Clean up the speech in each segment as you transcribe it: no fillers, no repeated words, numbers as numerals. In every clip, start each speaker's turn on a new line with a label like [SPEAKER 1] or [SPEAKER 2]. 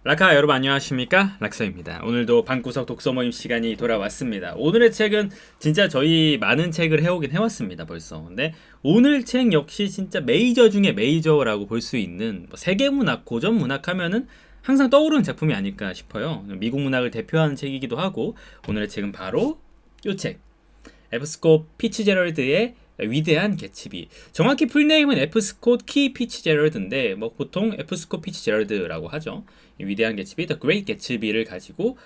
[SPEAKER 1] 라카 여러분 안녕하십니까? 락서입니다. 오늘도 방구석 독서 모임 시간이 돌아왔습니다. 오늘의 책은 진짜 저희 많은 책을 해오긴 해왔습니다 벌써. 근데 오늘 책 역시 진짜 메이저 중에 메이저라고 볼 수 있는 세계문학, 고전문학 하면은 항상 떠오르는 작품이 아닐까 싶어요. 미국 문학을 대표하는 책이기도 하고 오늘의 책은 바로 이 책, F. 스콧 피츠제럴드의 위대한 개츠비. 정확히 풀네임은 F. 스콧 키 피츠제럴드인데 뭐 보통 F. 스콧 피츠제럴드라고 하죠. 이 위대한 개츠비, The Great Gatsby를 가지고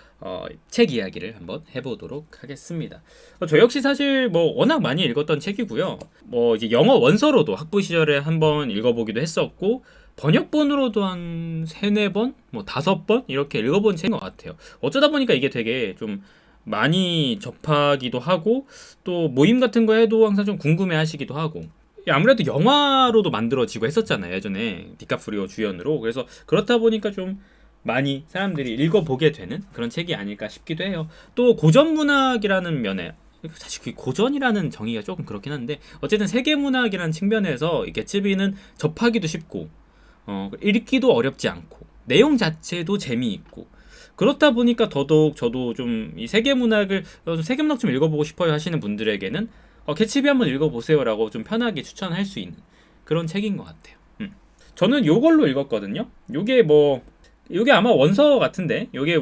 [SPEAKER 1] 책 이야기를 한번 해보도록 하겠습니다. 저 역시 사실 뭐 워낙 많이 읽었던 책이고요. 뭐 이제 영어 원서로도 학부 시절에 한번 읽어보기도 했었고 번역본으로도 한 3-4번, 뭐 5번 이렇게 읽어본 책인 것 같아요. 어쩌다 보니까 이게 되게 좀 많이 접하기도 하고 또 모임 같은 거 해도 항상 좀 궁금해 하시기도 하고 아무래도 영화로도 만들어지고 했었잖아요 예전에 디카프리오 주연으로. 그래서 그렇다 보니까 좀 많이 사람들이 읽어보게 되는 그런 책이 아닐까 싶기도 해요. 또 고전문학이라는 면에 사실 그 고전이라는 정의가 조금 그렇긴 한데 어쨌든 세계문학이라는 측면에서 이 개츠비는 접하기도 쉽고 읽기도 어렵지 않고 내용 자체도 재미있고 그렇다 보니까 더더욱 저도 좀 이 세계문학을 세계문학 좀 읽어보고 싶어요 하시는 분들에게는 개츠비 한번 읽어보세요라고 좀 편하게 추천할 수 있는 그런 책인 것 같아요. 저는 요걸로 읽었거든요. 요게 아마 원서 같은데 요게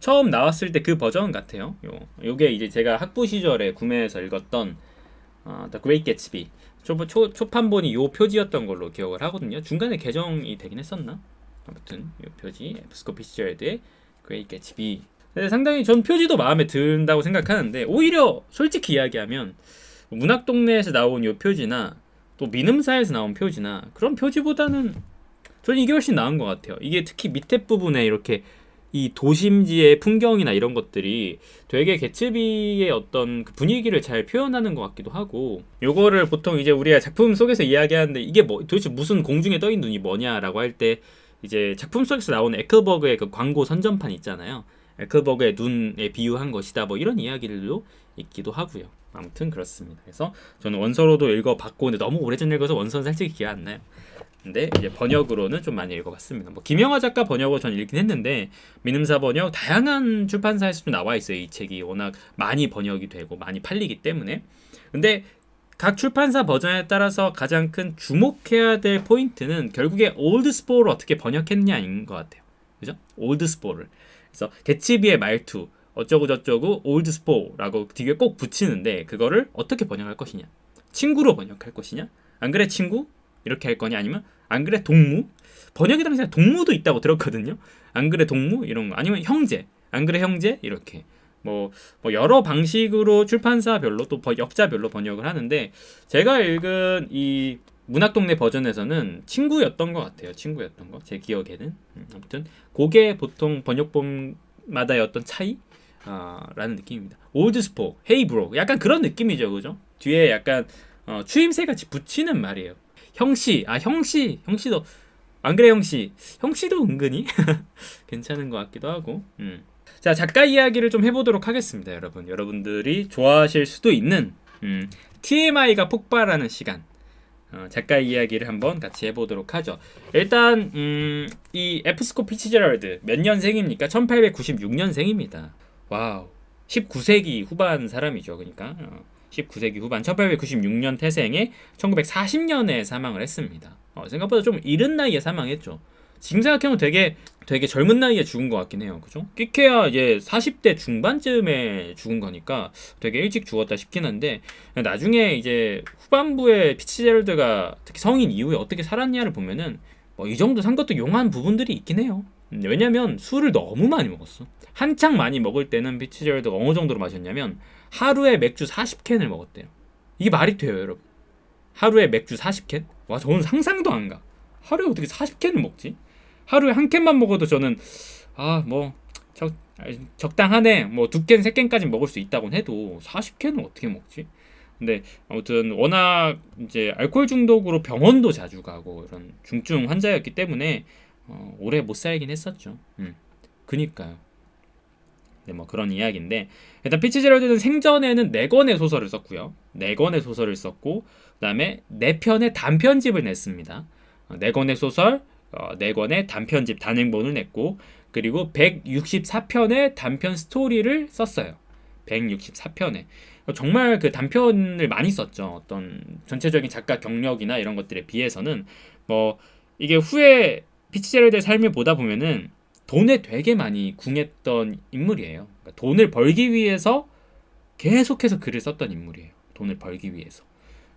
[SPEAKER 1] 처음 나왔을 때 그 버전 같아요. 요게 이제 제가 학부 시절에 구매해서 읽었던 The Great Gatsby 초판본이 요 표지였던 걸로 기억을 하거든요. 중간에 개정이 되긴 했었나? 아무튼 요 표지 F. 스콧 피츠제럴드의 Great Gatsby. 근데 상당히 전 표지도 마음에 든다고 생각하는데 오히려 솔직히 이야기하면 문학동네에서 나온 요 표지나 또 민음사에서 나온 표지나 그런 표지보다는 저는 이게 훨씬 나은 것 같아요. 이게 특히 밑에 부분에 이렇게 이 도심지의 풍경이나 이런 것들이 되게 개츠비의 어떤 그 분위기를 잘 표현하는 것 같기도 하고 요거를 보통 이제 우리가 작품 속에서 이야기하는데 이게 뭐 도대체 무슨 공중에 떠 있는 눈이 뭐냐라고 할 때 이제 작품 속에서 나오는 에클버그의 그 광고 선전판 있잖아요. 에클버그의 눈에 비유한 것이다 뭐 이런 이야기들도 있기도 하고요. 아무튼 그렇습니다. 그래서 저는 원서로도 읽어봤고 근데 너무 오래전 읽어서 원서는 솔직히 기억 안 나요. 근데 이제 번역으로는 좀 많이 읽어봤습니다. 뭐 김영하 작가 번역으로 전 읽긴 했는데 민음사 번역 다양한 출판사에서 좀 나와 있어요. 이 책이 워낙 많이 번역이 되고 많이 팔리기 때문에. 근데 각 출판사 버전에 따라서 가장 큰 주목해야 될 포인트는 결국에 올드스포를 어떻게 번역했냐인 것 같아요. 그죠? 올드스포를. 그래서 개츠비의 말투 어쩌고 저쩌고 올드스포라고 뒤에 꼭 붙이는데 그거를 어떻게 번역할 것이냐? 친구로 번역할 것이냐? 안 그래 친구? 이렇게 할 거냐 아니면 안 그래 동무? 번역에 당시에 동무도 있다고 들었거든요. 안 그래 동무 이런 거 아니면 형제 안 그래 형제 이렇게 뭐 여러 방식으로 출판사별로 또 역자별로 번역을 하는데 제가 읽은 이 문학동네 버전에서는 친구였던 것 같아요. 친구였던 거 제 기억에는 아무튼 그게 보통 번역본마다의 어떤 차이 라는 느낌입니다. 올드스포, 헤이 브로 약간 그런 느낌이죠, 그죠? 뒤에 약간 추임새 같이 붙이는 말이에요. 형씨도 안 그래 형씨도 은근히 괜찮은 것 같기도 하고. 자 작가 이야기를 좀 해보도록 하겠습니다, 여러분. 여러분들이 좋아하실 수도 있는 TMI가 폭발하는 시간. 작가 이야기를 한번 같이 해보도록 하죠. 일단 이 F. 스콧 피츠제럴드 몇 년생입니까? 1896년생입니다. 와우, 19세기 후반 사람이죠. 그러니까 19세기 후반 1896년 태생에 1940년에 사망을 했습니다. 생각보다 좀 이른 나이에 사망했죠. 지금 생각해보면 되게 젊은 나이에 죽은 것 같긴 해요. 그죠? 끼케야 이제 40대 중반쯤에 죽은 거니까 되게 일찍 죽었다 싶긴 한데 나중에 이제 후반부에 피츠제럴드가 특히 성인 이후에 어떻게 살았냐를 보면은 뭐 이 정도 산 것도 용한 부분들이 있긴 해요. 왜냐면 술을 너무 많이 먹었어. 한창 많이 먹을 때는 피츠제럴드가 어느 정도로 마셨냐면 하루에 맥주 40캔을 먹었대요. 이게 말이 돼요, 여러분? 하루에 맥주 40캔? 와, 저는 상상도 안 가. 하루에 어떻게 40캔을 먹지? 하루에 한 캔만 먹어도 저는 적당하네. 뭐 2캔, 3캔까지 먹을 수 있다곤 해도 40캔을 어떻게 먹지? 근데 아무튼 워낙 이제 알코올 중독으로 병원도 자주 가고 이런 중증 환자였기 때문에 오래 못 살긴 했었죠. 그니까요. 네, 뭐 그런 이야기인데 일단 피츠제럴드는 생전에는 4권의 소설을 썼고요. 4권의 소설을 썼고 그다음에 4편의 단편집을 냈습니다. 4권의 소설, 4권의 단편집 단행본을 냈고 그리고 164편의 단편 스토리를 썼어요. 164편에 정말 그 단편을 많이 썼죠. 어떤 전체적인 작가 경력이나 이런 것들에 비해서는 뭐 이게 후에 피츠제럴드의 삶을 보다 보면은 돈에 되게 많이 궁했던 인물이에요. 그러니까 돈을 벌기 위해서 계속해서 글을 썼던 인물이에요. 돈을 벌기 위해서.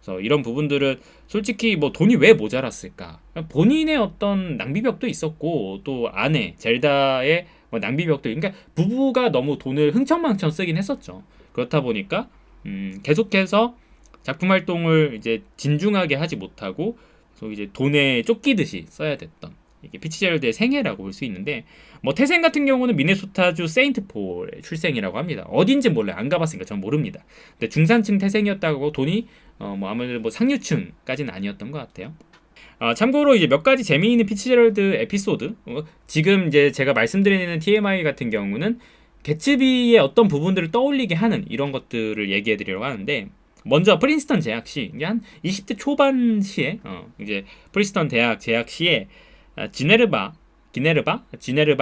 [SPEAKER 1] 그래서 이런 부분들은 솔직히 뭐 돈이 왜 모자랐을까? 본인의 어떤 낭비벽도 있었고 또 아내 젤다의 뭐 낭비벽도 그러니까 부부가 너무 돈을 흥청망청 쓰긴 했었죠. 그렇다 보니까 계속해서 작품 활동을 이제 진중하게 하지 못하고 그래서 이제 돈에 쫓기듯이 써야 됐던 이게 피츠제럴드의 생애라고 볼 수 있는데 뭐 태생 같은 경우는 미네소타주 세인트폴의 출생이라고 합니다. 어딘지 몰라요. 안 가봤으니까 전 모릅니다. 근데 중산층 태생이었다고 돈이 뭐 아무래도 뭐 상류층까지는 아니었던 것 같아요. 참고로 이제 몇 가지 재미있는 피츠제럴드 에피소드 지금 이제 제가 말씀드리는 TMI 같은 경우는 개츠비의 어떤 부분들을 떠올리게 하는 이런 것들을 얘기해 드리려고 하는데 먼저 프린스턴 재학 시 이게 한 20대 초반 시에 이제 프린스턴 대학 재학 시에 지네르바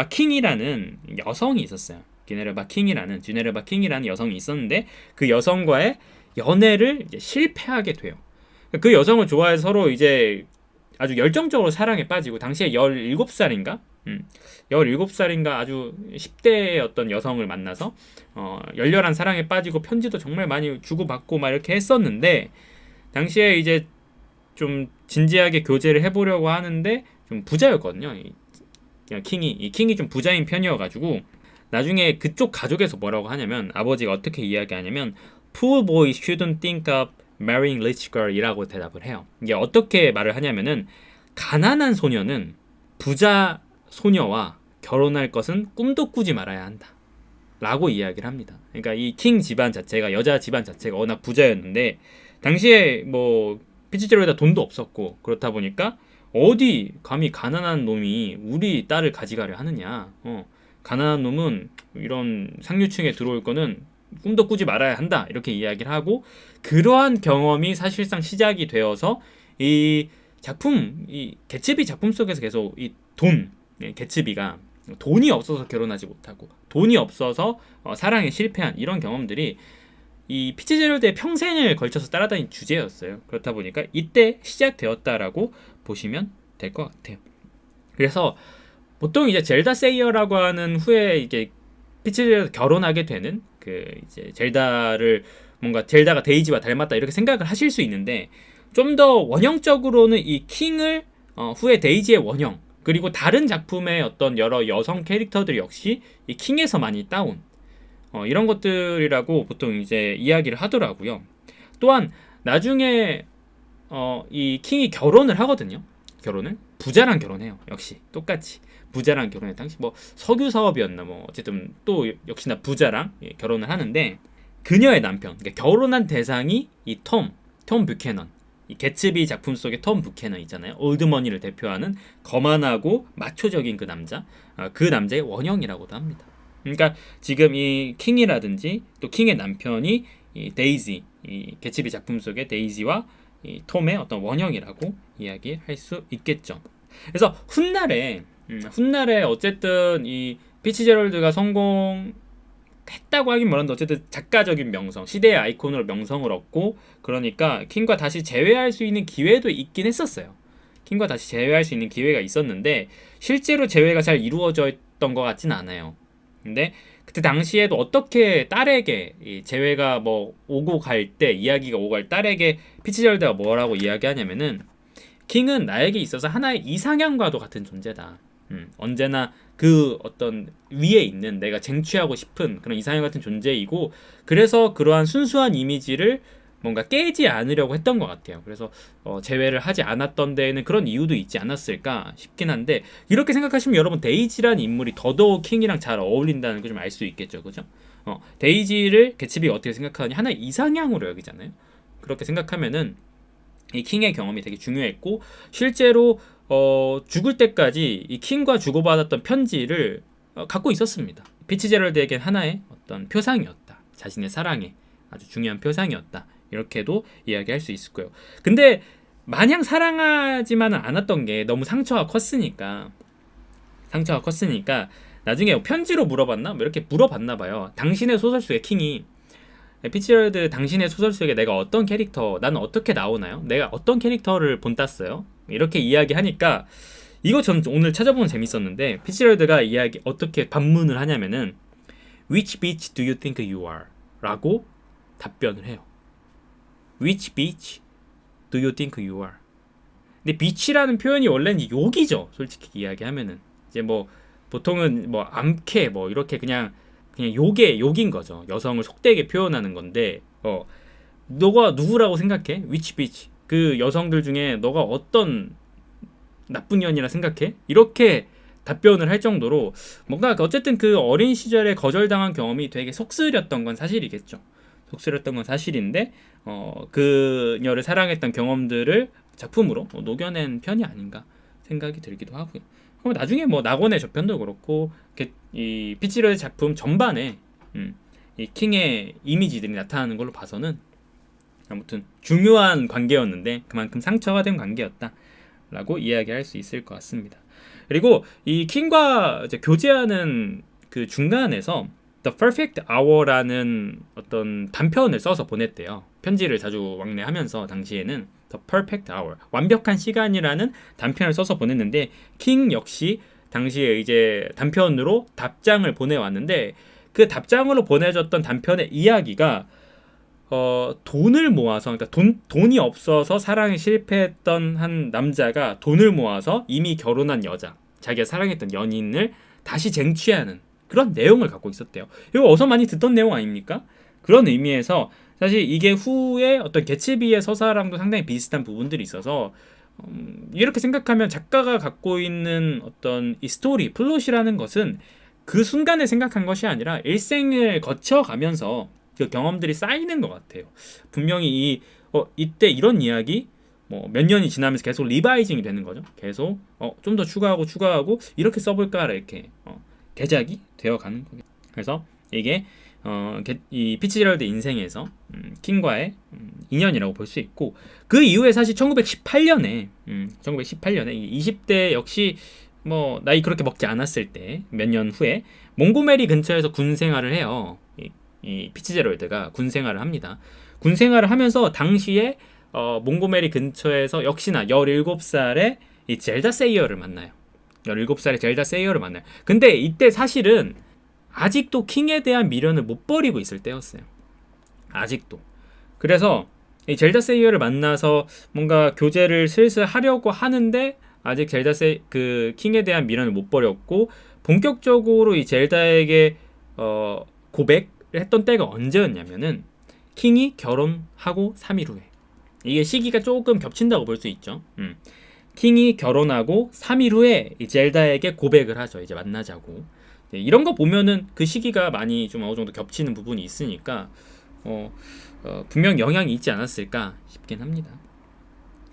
[SPEAKER 1] 킹이라는 여성이 있었어요. 지네르바 킹이라는 여성이 있었는데 그 여성과의 연애를 이제 실패하게 돼요. 그 여성을 좋아해서 서로 이제 아주 열정적으로 사랑에 빠지고 당시에 17살인가? 17살인가 아주 10대의 어떤 여성을 만나서 열렬한 사랑에 빠지고 편지도 정말 많이 주고받고 막 이렇게 했었는데 당시에 이제 좀 진지하게 교제를 해보려고 하는데 좀 부자였거든요. 킹이 좀 부자인 편이어가지고 나중에 그쪽 가족에서 뭐라고 하냐면 아버지가 어떻게 이야기하냐면 Poor boy shouldn't think of marrying rich girl 이라고 대답을 해요. 이게 어떻게 말을 하냐면은 가난한 소녀는 부자 소녀와 결혼할 것은 꿈도 꾸지 말아야 한다 라고 이야기를 합니다. 그러니까 이 킹 집안 자체가 여자 집안 자체가 워낙 부자였는데 당시에 뭐 피츠제럴드가 돈도 없었고 그렇다 보니까 어디 감히 가난한 놈이 우리 딸을 가져가려 하느냐. 가난한 놈은 이런 상류층에 들어올 거는 꿈도 꾸지 말아야 한다 이렇게 이야기를 하고 그러한 경험이 사실상 시작이 되어서 이 작품 이 개츠비 작품 속에서 계속 이 개츠비가 돈이 없어서 결혼하지 못하고 돈이 없어서 사랑에 실패한 이런 경험들이 이 피츠제럴드의 평생을 걸쳐서 따라다닌 주제였어요. 그렇다 보니까 이때 시작되었다라고 보시면 될 것 같아요. 그래서 보통 이제 젤다 세이어라고 하는 후에 이게 피츠제럴드 결혼하게 되는 그 이제 젤다를 뭔가 젤다가 데이지와 닮았다 이렇게 생각을 하실 수 있는데 좀 더 원형적으로는 이 킹을 후에 데이지의 원형 그리고 다른 작품의 어떤 여러 여성 캐릭터들 역시 이 킹에서 많이 따온 이런 것들이라고 보통 이제 이야기를 하더라고요. 또한 나중에 이 킹이 결혼을 하거든요. 부자랑 결혼해요. 역시 똑같이 부자랑 결혼해. 당시 뭐 석유 사업이었나 뭐 어쨌든 또 역시나 부자랑 결혼을 하는데 그녀의 남편, 그러니까 결혼한 대상이 이 톰 뷰캐넌. 이 개츠비 작품 속의 톰 뷰캐넌 있잖아요. 올드머니를 대표하는 거만하고 마초적인 그 남자. 그 남자의 원형이라고도 합니다. 그러니까 지금 이 킹이라든지 또 킹의 남편이 이 데이지, 이 개츠비 작품 속의 데이지와 이 톰의 어떤 원형이라고 이야기할 수 있겠죠. 그래서 훗날에 어쨌든 이 피츠제럴드가 성공했다고 하긴 뭐한데 어쨌든 작가적인 명성, 시대의 아이콘으로 명성을 얻고 그러니까 킹과 다시 재회할 수 있는 기회도 있긴 했었어요. 킹과 다시 재회할 수 있는 기회가 있었는데 실제로 재회가 잘 이루어져 있던 것 같진 않아요. 근데 그때 당시에도 어떻게 딸에게 이 재회가 뭐 오고 갈 때 이야기가 오고 갈 딸에게 피츠제럴드가 뭐라고 이야기하냐면은 킹은 나에게 있어서 하나의 이상향과도 같은 존재다. 언제나 그 어떤 위에 있는 내가 쟁취하고 싶은 그런 이상향 같은 존재이고 그래서 그러한 순수한 이미지를 뭔가 깨지 않으려고 했던 것 같아요. 그래서 재회를 하지 않았던 데에는 그런 이유도 있지 않았을까 싶긴 한데 이렇게 생각하시면 여러분 데이지라는 인물이 더더욱 킹이랑 잘 어울린다는 걸 좀 알 수 있겠죠, 그죠? 데이지를 개츠비 어떻게 생각하느냐 하나의 이상향으로 여기잖아요. 그렇게 생각하면은 이 킹의 경험이 되게 중요했고 실제로 죽을 때까지 이 킹과 주고받았던 편지를 갖고 있었습니다. 피츠제럴드에겐 하나의 어떤 표상이었다. 자신의 사랑의 아주 중요한 표상이었다. 이렇게도 이야기할 수 있을 거예요. 근데 마냥 사랑하지만은 않았던 게 너무 상처가 컸으니까 나중에 편지로 물어봤나? 뭐 이렇게 물어봤나 봐요. 당신의 소설 속의 킹이 피츠제럴드 당신의 소설 속에 내가 어떤 캐릭터, 나는 어떻게 나오나요? 내가 어떤 캐릭터를 본땄어요? 이렇게 이야기하니까 이거 전 오늘 찾아보면 재밌었는데 피츠제럴드가 이야기 어떻게 반문을 하냐면은 Which beach do you think you are? 라고 답변을 해요. Which beach do you think you are? 근데 beach라는 표현이 원래는 욕이죠. 솔직히 이야기하면은 이제 뭐 보통은 뭐 암캐 뭐 이렇게 그냥 욕인 거죠. 여성을 속되게 표현하는 건데 너가 누구라고 생각해? Which beach? 그 여성들 중에 너가 어떤 나쁜 년이라 생각해? 이렇게 답변을 할 정도로 뭔가 어쨌든 그 어린 시절에 거절당한 경험이 되게 속쓰렸던 건 사실이겠죠. 속쓰렸던 건 사실인데 그녀를 사랑했던 경험들을 작품으로 녹여낸 편이 아닌가 생각이 들기도 하고요. 나중에 뭐 낙원의 저편도 그렇고 이 피츠제럴드 작품 전반에 이 킹의 이미지들이 나타나는 걸로 봐서는 아무튼 중요한 관계였는데 그만큼 상처가 된 관계였다라고 이야기할 수 있을 것 같습니다. 그리고 이 킹과 이제 교제하는 그 중간에서 The Perfect Hour라는 어떤 단편을 써서 보냈대요. 편지를 자주 왕래하면서 당시에는 The Perfect Hour, 완벽한 시간이라는 단편을 써서 보냈는데 킹 역시 당시에 이제 단편으로 답장을 보내왔는데 그 답장으로 보내줬던 단편의 이야기가 돈을 모아서 그러니까 돈이 없어서 사랑에 실패했던 한 남자가 돈을 모아서 이미 결혼한 여자, 자기가 사랑했던 연인을 다시 쟁취하는 그런 내용을 갖고 있었대요. 이거 어서 많이 듣던 내용 아닙니까? 그런 의미에서 사실 이게 후에 어떤 개츠비의 서사랑도 상당히 비슷한 부분들이 있어서 이렇게 생각하면 작가가 갖고 있는 어떤 이 스토리, 플롯이라는 것은 그 순간에 생각한 것이 아니라 일생을 거쳐가면서 그 경험들이 쌓이는 것 같아요. 분명히 이때 이런 이야기 뭐 몇 년이 지나면서 계속 리바이징이 되는 거죠. 계속 좀 더 추가하고 이렇게 써볼까 이렇게 대작이 되어가는 거예요. 그래서 이게 이 피츠제럴드 인생에서 킹과의 인연이라고 볼 수 있고 그 이후에 사실 1918년에 20대 역시 뭐 나이 그렇게 먹지 않았을 때 몇 년 후에 몽고메리 근처에서 군 생활을 해요. 이 피츠제럴드가 군 생활을 합니다. 군 생활을 하면서 당시에 몽고메리 근처에서 역시나 17살의 이 젤다 세이어를 만나요. 17살의 젤다 세이어를 만나요. 근데 이때 사실은 아직도 킹에 대한 미련을 못 버리고 있을 때였어요. 아직도. 그래서 이 젤다 세이어를 만나서 뭔가 교제를 슬슬 하려고 하는데 아직 그 킹에 대한 미련을 못 버렸고 본격적으로 이 젤다에게 고백을 했던 때가 언제였냐면은 킹이 결혼하고 3일 후에. 이게 시기가 조금 겹친다고 볼 수 있죠. 킹이 결혼하고 3일 후에 이 젤다에게 고백을 하죠. 이제 만나자고. 이런 거 보면은 그 시기가 많이 좀 어느 정도 겹치는 부분이 있으니까 분명 영향이 있지 않았을까 싶긴 합니다.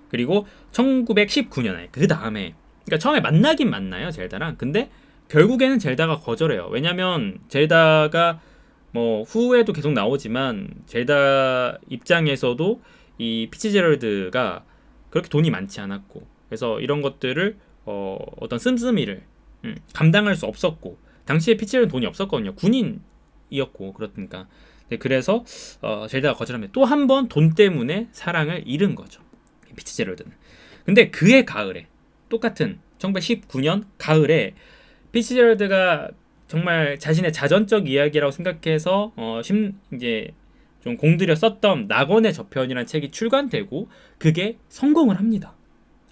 [SPEAKER 1] 그리고 1919년에 그 다음에 그러니까 처음에 만나긴 만나요 젤다랑. 근데 결국에는 젤다가 거절해요. 왜냐면 젤다가 뭐 후에도 계속 나오지만 젤다 입장에서도 이 피츠제럴드가 그렇게 돈이 많지 않았고 그래서 이런 것들을 어떤 씀씀이를 감당할 수 없었고 당시에 피츠제럴드는 돈이 없었거든요. 군인이었고 그렇으니까. 그래서 젤다가 거절하면 또 한 번 돈 때문에 사랑을 잃은 거죠. 피츠제럴드는. 근데 그해 가을에 똑같은 1919년 가을에 피츠제럴드가 정말 자신의 자전적 이야기라고 생각해서 이제 좀 공들여 썼던 낙원의 저편이라는 책이 출간되고 그게 성공을 합니다.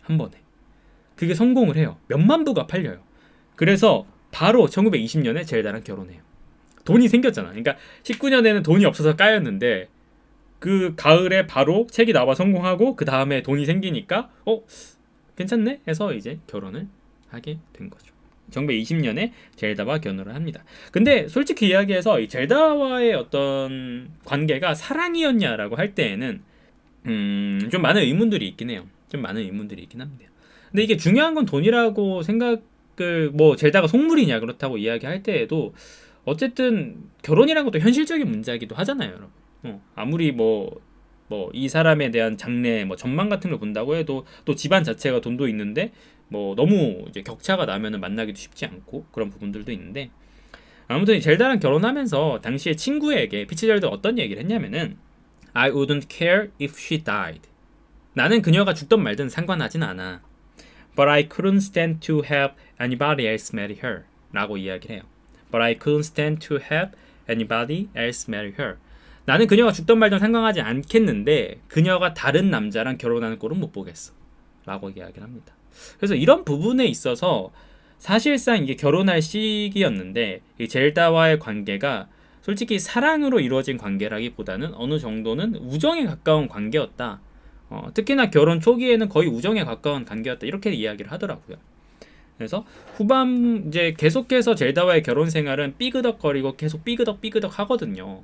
[SPEAKER 1] 한 번에. 그게 성공을 해요. 몇만 부가 팔려요. 그래서 바로 1920년에 젤다랑 결혼해요. 돈이 생겼잖아. 그러니까 19년에는 돈이 없어서 까였는데 그 가을에 바로 책이 나와 성공하고 그 다음에 돈이 생기니까 괜찮네 해서 이제 결혼을 하게 된 거죠. 1920년에 젤다와 결혼을 합니다. 근데 솔직히 이야기해서 이 젤다와의 어떤 관계가 사랑이었냐라고 할 때에는 좀 많은 의문들이 있긴 해요. 좀 많은 의문들이 있긴 합니다. 근데 이게 중요한 건 돈이라고 생각을 뭐 젤다가 속물이냐 그렇다고 이야기할 때에도 어쨌든 결혼이란 것도 현실적인 문제이기도 하잖아요, 여러분. 아무리 뭐 뭐 이 사람에 대한 장래 뭐 전망 같은 걸 본다고 해도 또 집안 자체가 돈도 있는데 뭐 너무 이제 격차가 나면은 만나기도 쉽지 않고 그런 부분들도 있는데 아무튼 젤다랑 결혼하면서 당시에 친구에게 피츠제럴드가 어떤 얘기를 했냐면은 I wouldn't care if she died. 나는 그녀가 죽든 말든 상관하진 않아. But I couldn't stand to have anybody else marry her. 라고 이야기를 해요. But I couldn't stand to have anybody else marry her. 나는 그녀가 죽든 말든 상관하지 않겠는데 그녀가 다른 남자랑 결혼하는 꼴은 못 보겠어. 라고 이야기를 합니다. 그래서 이런 부분에 있어서 사실상 이게 결혼할 시기였는데 이 젤다와의 관계가 솔직히 사랑으로 이루어진 관계라기보다는 어느 정도는 우정에 가까운 관계였다. 특히나 결혼 초기에는 거의 우정에 가까운 관계였다. 이렇게 이야기를 하더라고요. 그래서 후반 이제 계속해서 젤다와의 결혼 생활은 삐그덕거리고 계속 삐그덕 하거든요.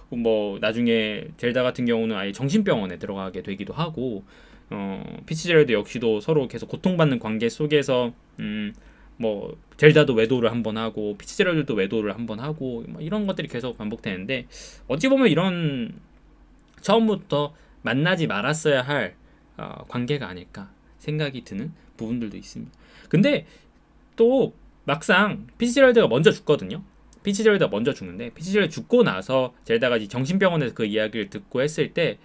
[SPEAKER 1] 뭐 나중에 젤다 같은 경우는 아예 정신병원에 들어가게 되기도 하고 피치제럴드 역시도 서로 계속 고통받는 관계 속에서 뭐 젤다도 외도를 한번 하고 피치제럴드도 외도를 한번 하고 뭐 이런 것들이 계속 반복되는데 어찌 보면 이런 처음부터 만나지 말았어야 할 관계가 아닐까 생각이 드는 부분들도 있습니다. 근데 또 막상 피치제럴드가 먼저 죽거든요. 피치제럴드가 먼저 죽는데 피치제럴드 죽고 나서 젤다가 정신병원에서 그 이야기를 듣고 했을 때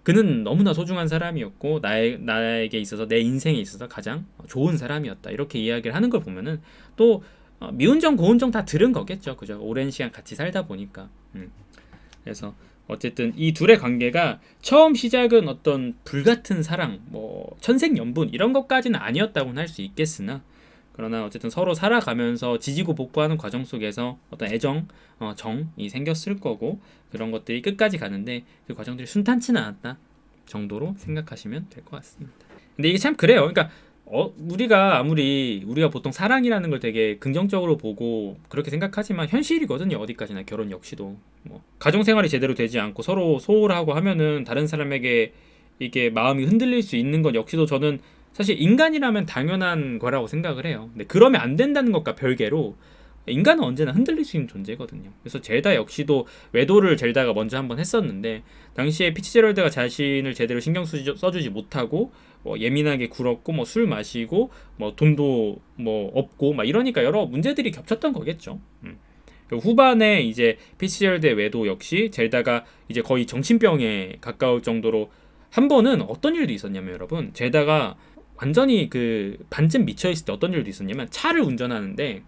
[SPEAKER 1] 그는 너무나 소중한 사람이었고 나에게 있어서 내 인생에 있어서 가장 좋은 사람이었다. 이렇게 이야기를 하는 걸 보면은 또 미운 정 고운 정 다 들은 거겠죠. 그죠? 오랜 시간 같이 살다 보니까. 그래서 어쨌든 이 둘의 관계가 처음 시작은 어떤 불같은 사랑, 뭐 천생연분 이런 것까지는 아니었다고는 할 수 있겠으나 그러나 어쨌든 서로 살아가면서 지지고 볶고하는 과정 속에서 어떤 애정, 정이 생겼을 거고 그런 것들이 끝까지 가는데 그 과정들이 순탄치는 않았다 정도로 생각하시면 될 것 같습니다. 근데 이게 참 그래요. 그러니까 우리가 보통 사랑이라는 걸 되게 긍정적으로 보고 그렇게 생각하지만 현실이거든요. 어디까지나 결혼 역시도 뭐 가정 생활이 제대로 되지 않고 서로 소홀하고 하면은 다른 사람에게 이게 마음이 흔들릴 수 있는 것 역시도 저는 사실 인간이라면 당연한 거라고 생각을 해요. 근데 그러면 안 된다는 것과 별개로 인간은 언제나 흔들릴 수 있는 존재거든요. 그래서 젤다 역시도 외도를 젤다가 먼저 한번 했었는데 당시에 피치제럴드가 자신을 제대로 신경 써주지 못하고 예민하게 굴었고 뭐 술 마시고 뭐 돈도 뭐 없고 막 이러니까 여러 문제들이 겹쳤던 거겠죠. 후반에 이제 피치제럴드의 외도 역시 젤다가 이제 거의 정신병에 가까울 정도로 한 번은 어떤 일도 있었냐면 여러분 젤다가 완전히 그 반쯤 미쳐있을 때 어떤 일도 있었냐면 차를 운전하는데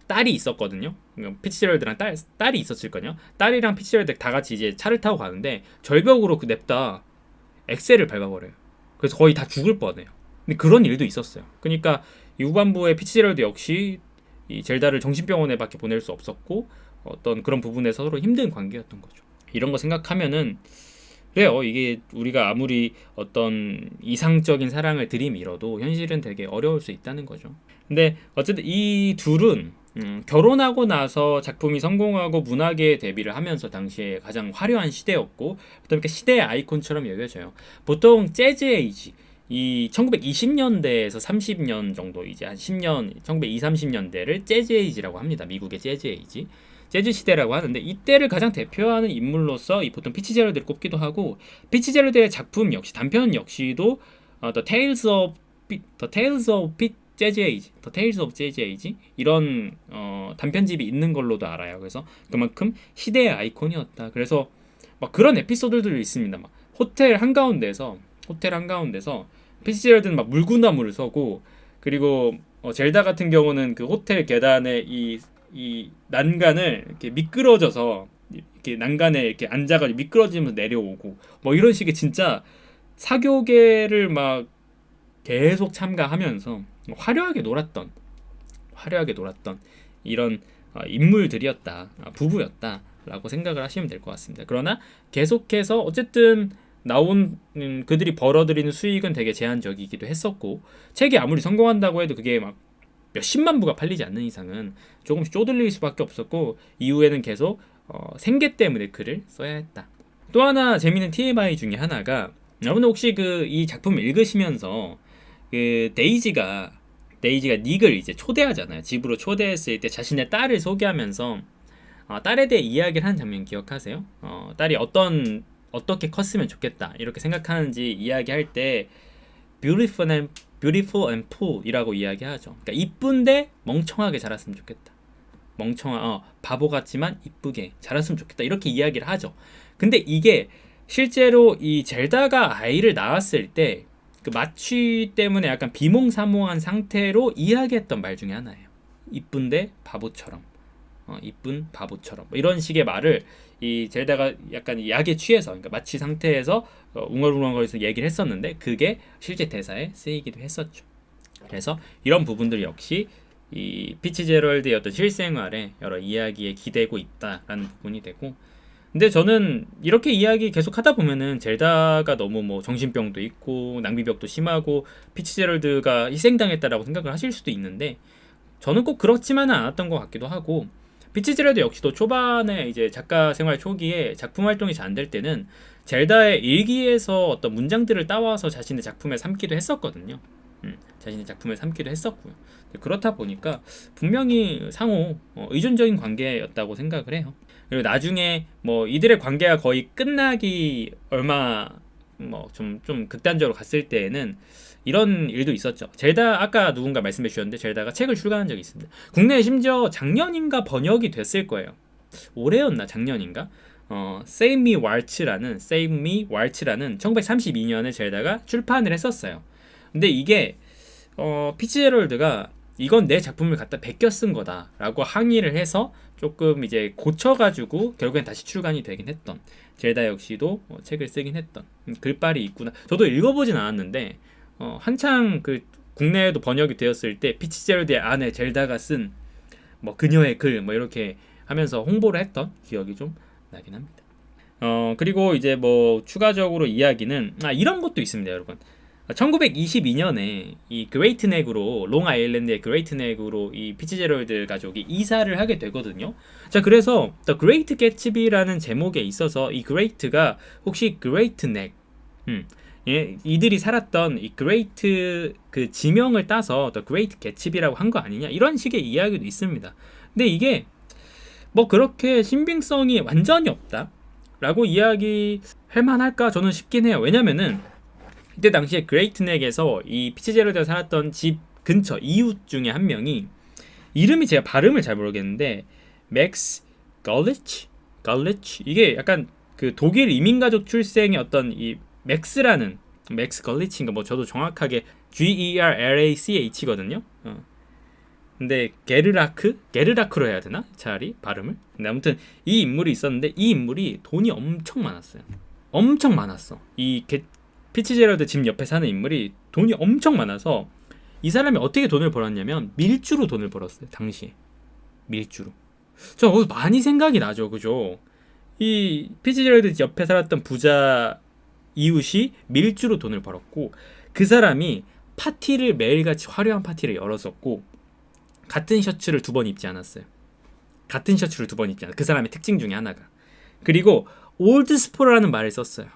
[SPEAKER 1] 딸이 있었거든요. 피치제럴드랑 딸이 있었을 거냐. 딸이랑 피치제럴드 다 같이 이제 차를 타고 가는데 절벽으로 그 냅다 엑셀을 밟아버려요. 그래서 거의 다 죽을 뻔해요. 근데 그런 일도 있었어요. 그러니까 이 후반부의 피치제럴드 역시 이 젤다를 정신병원에밖에 보낼 수 없었고 어떤 그런 부분에서 서로 힘든 관계였던 거죠. 이런 거 생각하면은 그래요. 이게 우리가 아무리 어떤 이상적인 사랑을 들이밀어도 현실은 되게 어려울 수 있다는 거죠. 근데 어쨌든 이 둘은 결혼하고 나서 작품이 성공하고 문화계 데뷔를 하면서 당시에 가장 화려한 시대였고 그다음에 시대의 아이콘처럼 여겨져요. 보통 재즈 에이지 이 1920년대에서 30년 정도 이제 한 10년 1920, 30년대를 재즈 에이지라고 합니다. 미국의 재즈 에이지. 재즈 시대라고 하는데 이때를 가장 대표하는 인물로서 이 보통 피치제럴드를 꼽기도 하고 피치제럴드의 작품 역시 단편 역시도 The Tales of Jazz Age, The Tales of Jazz Age 이런 단편집이 있는 걸로도 알아요. 그래서 그만큼 시대의 아이콘이었다. 그래서 막 그런 에피소드들도 있습니다. 막 호텔 한가운데서 피치제럴드는 막 물구나무를 서고 그리고 젤다 같은 경우는 그 호텔 계단에 이 난간을 이렇게 미끄러져서 이렇게 난간에 이렇게 앉아가지고 미끄러지면서 내려오고 뭐 이런 식의 진짜 사교계를 막 계속 참가하면서 화려하게 놀았던 이런 인물들이었다, 부부였다라고 생각을 하시면 될 것 같습니다. 그러나 계속해서 어쨌든 나온 그들이 벌어들이는 수익은 되게 제한적이기도 했었고 책이 아무리 성공한다고 해도 그게 막 몇십만 부가 팔리지 않는 이상은 조금씩 쪼들릴 수밖에 없었고 이후에는 계속 생계 때문에 글을 써야 했다. 또 하나 재미있는 TMI 중에 하나가 여러분 혹시 그 이 작품을 읽으시면서 그 데이지가 닉을 이제 초대하잖아요. 집으로 초대했을 때 자신의 딸을 소개하면서 딸에 대해 이야기를 한 장면 기억하세요? 딸이 어떤 어떻게 컸으면 좋겠다 이렇게 생각하는지 이야기할 때 beautiful and poor이라고 이야기하죠. 그러니까 이쁜데 멍청하게 자랐으면 좋겠다. 바보 같지만 이쁘게 자랐으면 좋겠다 이렇게 이야기를 하죠. 근데 이게 실제로 이 젤다가 아이를 낳았을 때 그 마취 때문에 약간 비몽사몽한 상태로 이야기했던 말 중에 하나예요. 이쁜데 바보처럼, 이쁜 바보처럼 뭐 이런 식의 말을 이 젤다가 약간 약에 취해서, 그러니까 마취 상태에서 웅얼웅얼거려서 얘기를 했었는데 그게 실제 대사에 쓰이기도 했었죠. 그래서 이런 부분들 역시 이 피치제럴드의 어떤 실생활에 여러 이야기에 기대고 있다라는 부분이 되고, 근데 저는 이렇게 이야기 계속 하다 보면은 젤다가 너무 뭐 정신병도 있고 낭비벽도 심하고 피치제럴드가 희생당했다라고 생각을 하실 수도 있는데, 저는 꼭 그렇지만은 않았던 것 같기도 하고, 피치제럴드 역시도 초반에 이제 작가 생활 초기에 작품 활동이 잘 안 될 때는 젤다의 일기에서 어떤 문장들을 따와서 자신의 작품에 삼기도 했었거든요. 자신의 작품에 삼기도 했었고요. 그렇다 보니까 분명히 상호 의존적인 관계였다고 생각을 해요. 그리고 나중에 뭐 이들의 관계가 거의 끝나기 얼마 뭐 좀 극단적으로 갔을 때에는 이런 일도 있었죠. 젤다, 아까 누군가 말씀해 주셨는데 젤다가 책을 출간한 적이 있습니다. 국내에 심지어 작년인가 번역이 됐을 거예요. 올해였나 작년인가? Save Me Waltz라는 1932년에 젤다가 출판을 했었어요. 근데 이게 피치제럴드가 이건 내 작품을 갖다 베껴 쓴 거다라고 항의를 해서 조금 이제 고쳐가지고 결국엔 다시 출간이 되긴 했던, 젤다 역시도 책을 쓰긴 했던 글빨이 있구나. 저도 읽어보진 않았는데 한창 그 국내에도 번역이 되었을 때 피치제럴드의 아내 젤다가 쓴 뭐 그녀의 글 뭐 이렇게 하면서 홍보를 했던 기억이 좀 나긴 합니다. 그리고 이제 뭐 추가적으로 이야기는 이런 것도 있습니다, 여러분. 1922년에 이 그레이트 넥으로, 롱 아일랜드의 그레이트 넥으로 이 피치제럴드 가족이 이사를 하게 되거든요. 자, 그래서 The Great Gatsby라는 제목에 있어서 이 그레이트가 혹시 그레이트 넥, 예, 이들이 살았던 이 그레이트 그 지명을 따서 The Great Gatsby라고 한 거 아니냐 이런 식의 이야기도 있습니다. 근데 이게 뭐 그렇게 신빙성이 완전히 없다라고 이야기할 만할까 저는 싶긴 해요. 왜냐면은 이때 당시에 그레이트넥에서 이 피치제럴드가 살았던 집 근처 이웃 중에 한 명이, 이름이 제가 발음을 잘 모르겠는데 맥스 걸리치, 이게 약간 그 독일 이민가족 출생의 어떤 이 맥스 걸리치인가 뭐 저도 정확하게 GERLACH거든요. 근데 게르라크로 해야 되나? 차라리 발음을. 근데 아무튼 이 인물이 있었는데 이 인물이 돈이 엄청 많았어요. 엄청 많았어. 이 피치제럴드 집 옆에 사는 인물이 돈이 엄청 많아서 이 사람이 어떻게 돈을 벌었냐면 밀주로 돈을 벌었어요. 당시에 밀주로. 저 많이 생각이 나죠, 그죠? 이 피치제럴드 옆에 살았던 부자 이웃이 밀주로 돈을 벌었고, 그 사람이 파티를 매일같이 화려한 파티를 열었었고 같은 셔츠를 2번 입지 않았어요. 그 사람의 특징 중에 하나가. 그리고 올드스포라는 말을 썼어요.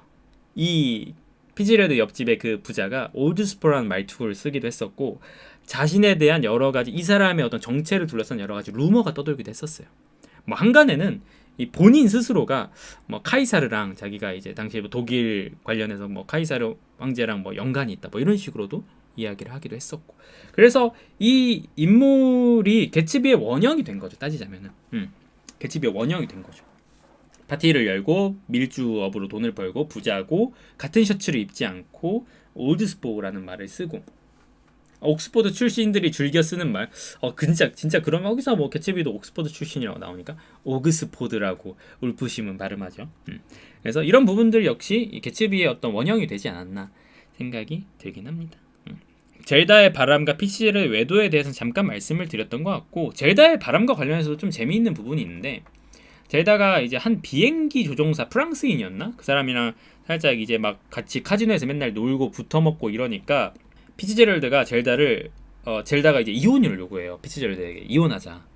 [SPEAKER 1] 이 피치제럴드 옆집의 그 부자가 올드스포라는 말투를 쓰기도 했었고, 자신에 대한 여러 가지 이 사람의 어떤 정체를 둘러싼 여러 가지 루머가 떠돌기도 했었어요. 뭐 한간에는 이 본인 스스로가 뭐 카이사르랑 자기가 이제 당시에 뭐 독일 관련해서 뭐 카이사르 황제랑 뭐 연관이 있다 뭐 이런 식으로도 이야기를 하기도 했었고, 그래서 이 인물이 개츠비의 원형이 된 거죠, 따지자면은. 개츠비의 원형이 된 거죠. 파티를 열고 밀주업으로 돈을 벌고 부자고 같은 셔츠를 입지 않고 올드스포라는 말을 쓰고, 옥스퍼드 출신들이 즐겨 쓰는 말, 진짜 그러면 여기서 뭐 개츠비도 옥스퍼드 출신이라고 나오니까 오그스포드라고 울프심은 발음하죠. 그래서 이런 부분들 역시 이 개츠비의 어떤 원형이 되지 않았나 생각이 들긴 합니다. 젤다의 바람과 피치제럴드 외도에 대해서는 잠깐 말씀을 드렸던 것 같고, 젤다의 바람과 관련해서도 좀 재미있는 부분이 있는데, 젤다가 이제 한 비행기 조종사 프랑스인이었나? 그 사람이랑 살짝 이제 막 같이 카지노에서 맨날 놀고 붙어먹고 이러니까 피치제럴드가 젤다가 이제 이혼을 요구해요. 피치제럴드에게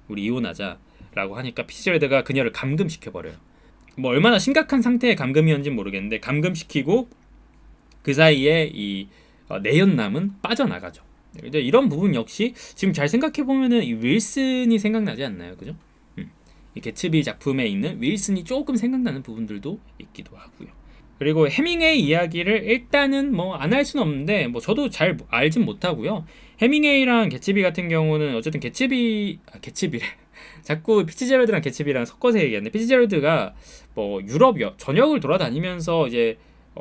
[SPEAKER 1] 우리 이혼하자라고 하니까 피치제럴드가 그녀를 감금시켜버려요. 뭐 얼마나 심각한 상태의 감금이었는지 모르겠는데 감금시키고 그 사이에 이 내연남은 빠져나가죠. 이제 이런 부분 역시 지금 잘 생각해 보면은 이 윌슨이 생각나지 않나요, 그죠? 이 개츠비 작품에 있는 윌슨이 조금 생각나는 부분들도 있기도 하고요. 그리고 해밍웨이 이야기를 일단은 뭐 안 할 수는 없는데 뭐 저도 잘 알진 못하고요. 해밍웨이랑 개츠비 같은 경우는 어쨌든 개츠비래 자꾸 피츠제럴드랑 개츠비랑 섞어서 얘기하는데, 피츠제럴드가 뭐 유럽 전역을 돌아다니면서 이제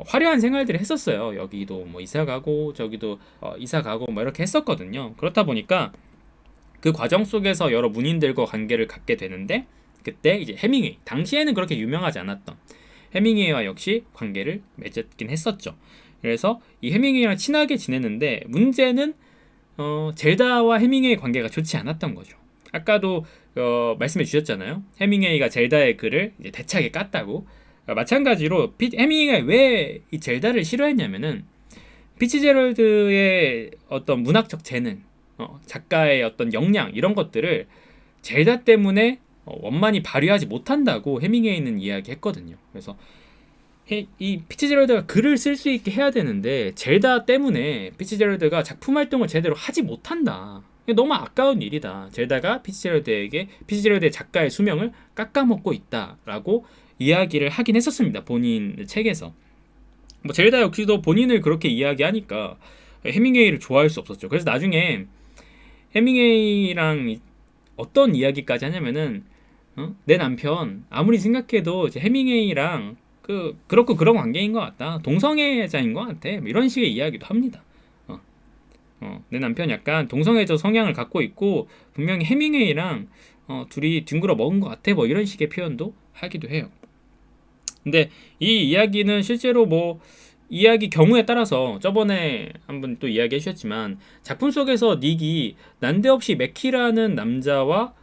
[SPEAKER 1] 화려한 생활들을 했었어요. 여기도 뭐 이사 가고 저기도 이사 가고 뭐 이렇게 했었거든요. 그렇다 보니까 그 과정 속에서 여러 문인들과 관계를 갖게 되는데, 그때 이제 해밍웨이, 당시에는 그렇게 유명하지 않았던 해밍웨이와 역시 관계를 맺었긴 했었죠. 그래서 이 해밍웨이랑 친하게 지냈는데, 문제는 젤다와 해밍웨이 관계가 좋지 않았던 거죠. 아까도 말씀해 주셨잖아요. 해밍웨이가 젤다의 글을 이제 대차게 깠다고. 마찬가지로 해밍웨이가 왜 이 젤다를 싫어했냐면은, 피츠제럴드의 어떤 문학적 재능, 작가의 어떤 역량, 이런 것들을 젤다 때문에 원만히 발휘하지 못한다고 해밍웨이는 이야기했거든요. 그래서 이 피츠제럴드가 글을 쓸 수 있게 해야 되는데 젤다 때문에 피츠제럴드가 작품 활동을 제대로 하지 못한다. 너무 아까운 일이다. 젤다가 피츠제럴드의 작가의 수명을 깎아먹고 있다라고 이야기를 하긴 했었습니다. 본인 책에서. 뭐 젤다 역시도 본인을 그렇게 이야기하니까 해밍웨이를 좋아할 수 없었죠. 그래서 나중에 해밍웨이랑 어떤 이야기까지 하냐면은, 내 남편 아무리 생각해도 이제 해밍웨이랑 그렇고 그런 관계인 것 같다. 동성애자인 것 같아. 뭐 이런 식의 이야기도 합니다. 내 남편 약간 동성애자 성향을 갖고 있고 분명히 해밍웨이랑 둘이 뒹굴어 먹은 것 같아. 뭐 이런 식의 표현도 하기도 해요. 근데 이 이야기는 실제로 뭐 이야기 경우에 따라서 저번에 한번 또 이야기해 주셨지만, 작품 속에서 닉이 난데없이 맥키라는 남자와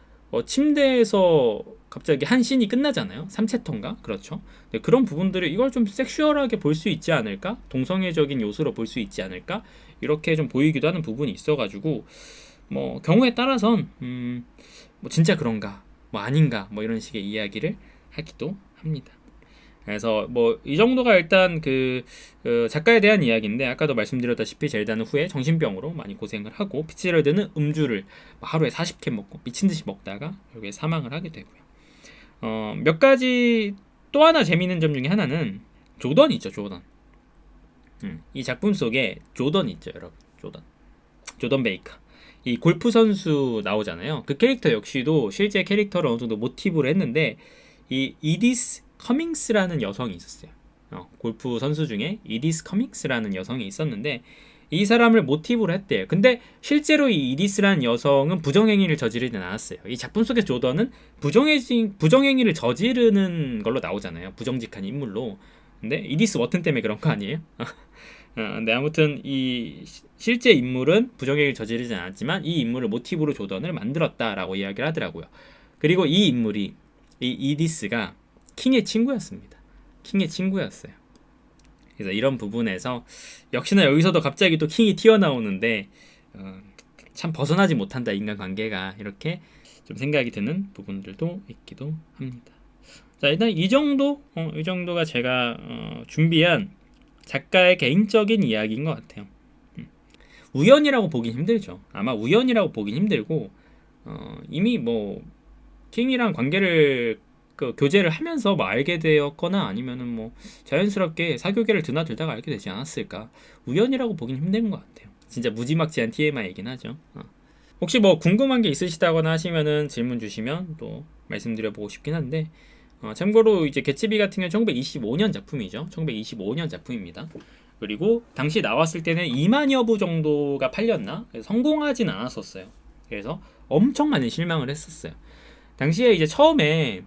[SPEAKER 1] 침대에서 갑자기 한 씬이 끝나잖아요. 3챕터인가? 그렇죠. 네, 그런 부분들을 이걸 좀 섹슈얼하게 볼 수 있지 않을까? 동성애적인 요소로 볼 수 있지 않을까? 이렇게 좀 보이기도 하는 부분이 있어가지고, 뭐 경우에 따라선 뭐 진짜 그런가? 뭐 아닌가? 뭐 이런 식의 이야기를 하기도 합니다. 그래서 뭐 이 정도가 일단 그 작가에 대한 이야기인데, 아까도 말씀드렸다시피 젤다는 후에 정신병으로 많이 고생을 하고, 피츠제럴드는 음주를 하루에 40캔 먹고 미친듯이 먹다가 결국에 사망을 하게 되고요. 몇 가지 또 하나 재미있는 점 중에 하나는 조던 있죠. 조던. 이 작품 속에 조던 있죠, 여러분. 조던 베이커. 이 골프 선수 나오잖아요. 그 캐릭터 역시도 실제 캐릭터를 어느 정도 모티브로 했는데, 이 이디스 커밍스라는 여성이 있었어요. 골프 선수 중에 이디스 커밍스라는 여성이 있었는데, 이 사람을 모티브로 했대요. 근데 실제로 이 이디스라는 여성은 부정행위를 저지르진 않았어요. 이 작품 속의 조던은 부정행위를 저지르는 걸로 나오잖아요. 부정직한 인물로. 근데 이디스 워튼 때문에 그런 거 아니에요? 근데 아무튼 이 실제 인물은 부정행위를 저지르지 않았지만 이 인물을 모티브로 조던을 만들었다라고 이야기를 하더라고요. 그리고 이 인물이, 이 이디스가 킹의 친구였습니다. 킹의 친구였어요. 그래서 이런 부분에서 역시나 여기서도 갑자기 또 킹이 튀어나오는데, 참 벗어나지 못한다, 인간관계가. 이렇게 좀 생각이 드는 부분들도 있기도 합니다. 자, 일단 이 정도가 제가 준비한 작가의 개인적인 이야기인 것 같아요. 우연이라고 보긴 힘들죠. 아마 우연이라고 보긴 힘들고, 이미 뭐 킹이랑 관계를 교제를 하면서 뭐 알게 되었거나 아니면은 뭐 자연스럽게 사교계를 드나들다가 알게 되지 않았을까. 우연이라고 보긴 힘든 것 같아요. 진짜 무지막지한 TMI이긴 하죠. 혹시 뭐 궁금한 게 있으시다거나 하시면은 질문 주시면 또 말씀드려보고 싶긴 한데, 참고로 이제 개츠비 같은 경우는 1925년 작품이죠. 1925년 작품입니다. 그리고 당시 나왔을 때는 2만여 부 정도가 팔렸나? 그래서 성공하진 않았었어요. 그래서 엄청 많은 실망을 했었어요. 당시에 이제 처음에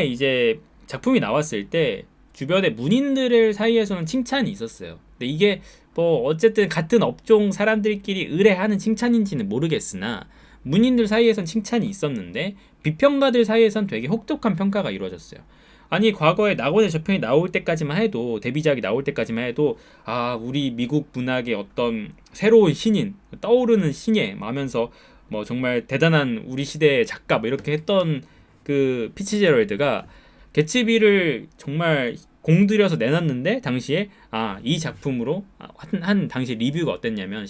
[SPEAKER 1] 이제 작품이 나왔을 때 주변의 문인들 사이에서는 칭찬이 있었어요. 근데 이게 뭐 어쨌든 같은 업종 사람들끼리 의뢰하는 칭찬인지는 모르겠으나 문인들 사이에선 칭찬이 있었는데 비평가들 사이에선 되게 혹독한 평가가 이루어졌어요. 아니, 과거에 낙원의 저편이 나올 때까지만 해도, 데뷔작이 나올 때까지만 해도, 우리 미국 문학의 어떤 새로운 신인, 떠오르는 신예 하면서 뭐 정말 대단한 우리 시대의 작가 뭐 이렇게 했던 그 피츠제럴드가 개츠비를 정말 공들여서 내놨는데, 당시에 이 작품으로 한 당시 리뷰가 어땠냐면,